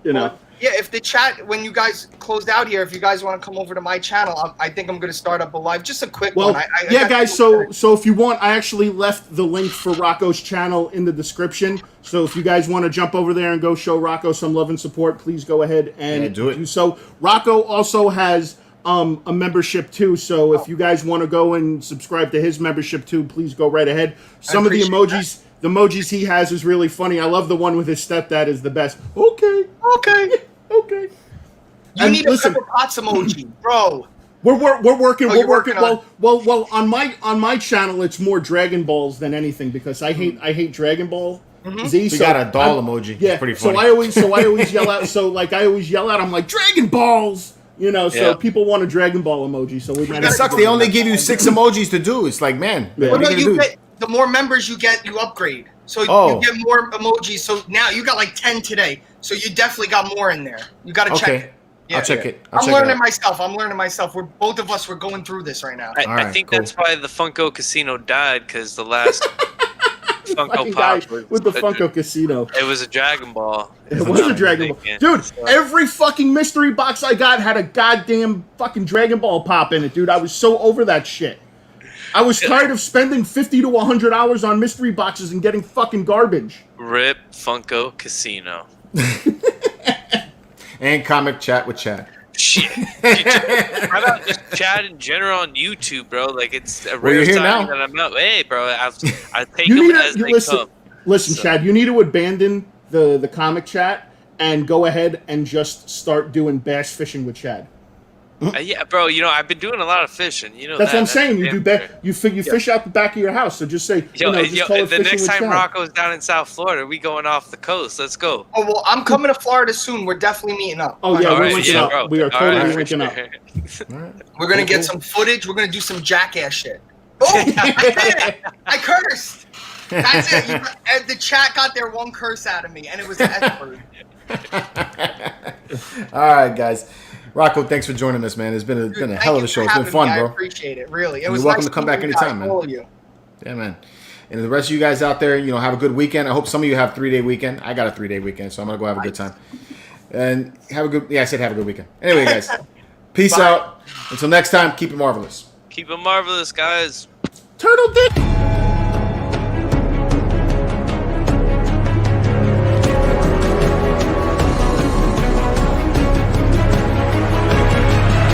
you know. yeah. If the chat, when you guys closed out here, if you guys want to come over to my channel, I think I'm gonna start up a live. Just a quick Well, one. I yeah, got guys. So if you want, I actually left the link for Rocco's channel in the description. So if you guys want to jump over there and go show Rocco some love and support, please go ahead and do it. so. Rocco also has a membership too. So if you guys want to go and subscribe to his membership too, please go right ahead. Some of the appreciate emojis he has is really funny. I love the one with his stepdad is the best. Okay. You And need listen, a Pepper Potts emoji, bro. We're working. Oh, We're you're working. working Well. On my channel, it's more Dragon Balls than anything because I hate Dragon Ball Z. We So got a doll emoji. Yeah. It's pretty funny. So I always yell out. So like I always yell out. I'm like Dragon Balls. You know. So Yeah. people want a Dragon Ball emoji. So we might. It have to sucks. go They with only that. give you 6 emojis to do. It's like, man, Yeah. what Well, are no, you gonna do? the more members you get, you upgrade. So Oh. you get more emojis. So now you got like 10 today. So you definitely got more in there. You got to check Okay. it. I'll check it. I'm check it learning out. myself. We're both of us. We're going through this right now. I Alright, think cool. that's why the Funko Casino died, because the last Funko Fucking guy Pop was with the Funko Casino. It was a Dragon Ball. It was a Dragon Ball. Dude, every fucking mystery box I got had a goddamn fucking Dragon Ball pop in it, dude. I was so over that shit. I was tired of spending $50 to $100 on mystery boxes and getting fucking garbage. Rip Funko Casino. And comic chat with Chad. Shit. How about just chat in general on YouTube, bro? Like, it's a Well, rare you're here time now. that I'm out. Hey, bro, I take You them need as to they listen. come. Listen, So- Chad. You need to abandon the comic chat and go ahead and just start doing bass fishing with Chad. Yeah, bro, I've been doing a lot of fishing. You know That's that. what I'm saying. You damn do sure. you fish out the back of your house. So just say, just call it The fishing next with time Chad. Rocco's down in South Florida, we going off the coast. Let's go. Oh well, I'm coming to Florida soon. We're definitely meeting up. Oh yeah, All we're right, linking yeah, up. bro. We are All totally right, for linking up. sure. We're gonna get some footage. We're gonna do some jackass shit. Oh, I did it! I cursed. That's it. And the chat got their one curse out of me, and it was the S word. All right, guys. Rocco, thanks for joining us, man. It's been a Thank hell of you a show. for It's been having fun, me. bro. I appreciate it. Really, it You're was welcome nice to come meeting back you guys, anytime, man. all of you. Yeah, man. And the rest of you guys out there, have a good weekend. I hope some of you have 3-day weekend. I got a 3-day weekend, so I'm gonna go have a good time. And have a good. Yeah, I said have a good weekend. Anyway, guys, peace Bye. out. Until next time, keep it marvelous. Keep it marvelous, guys. Turtle dick.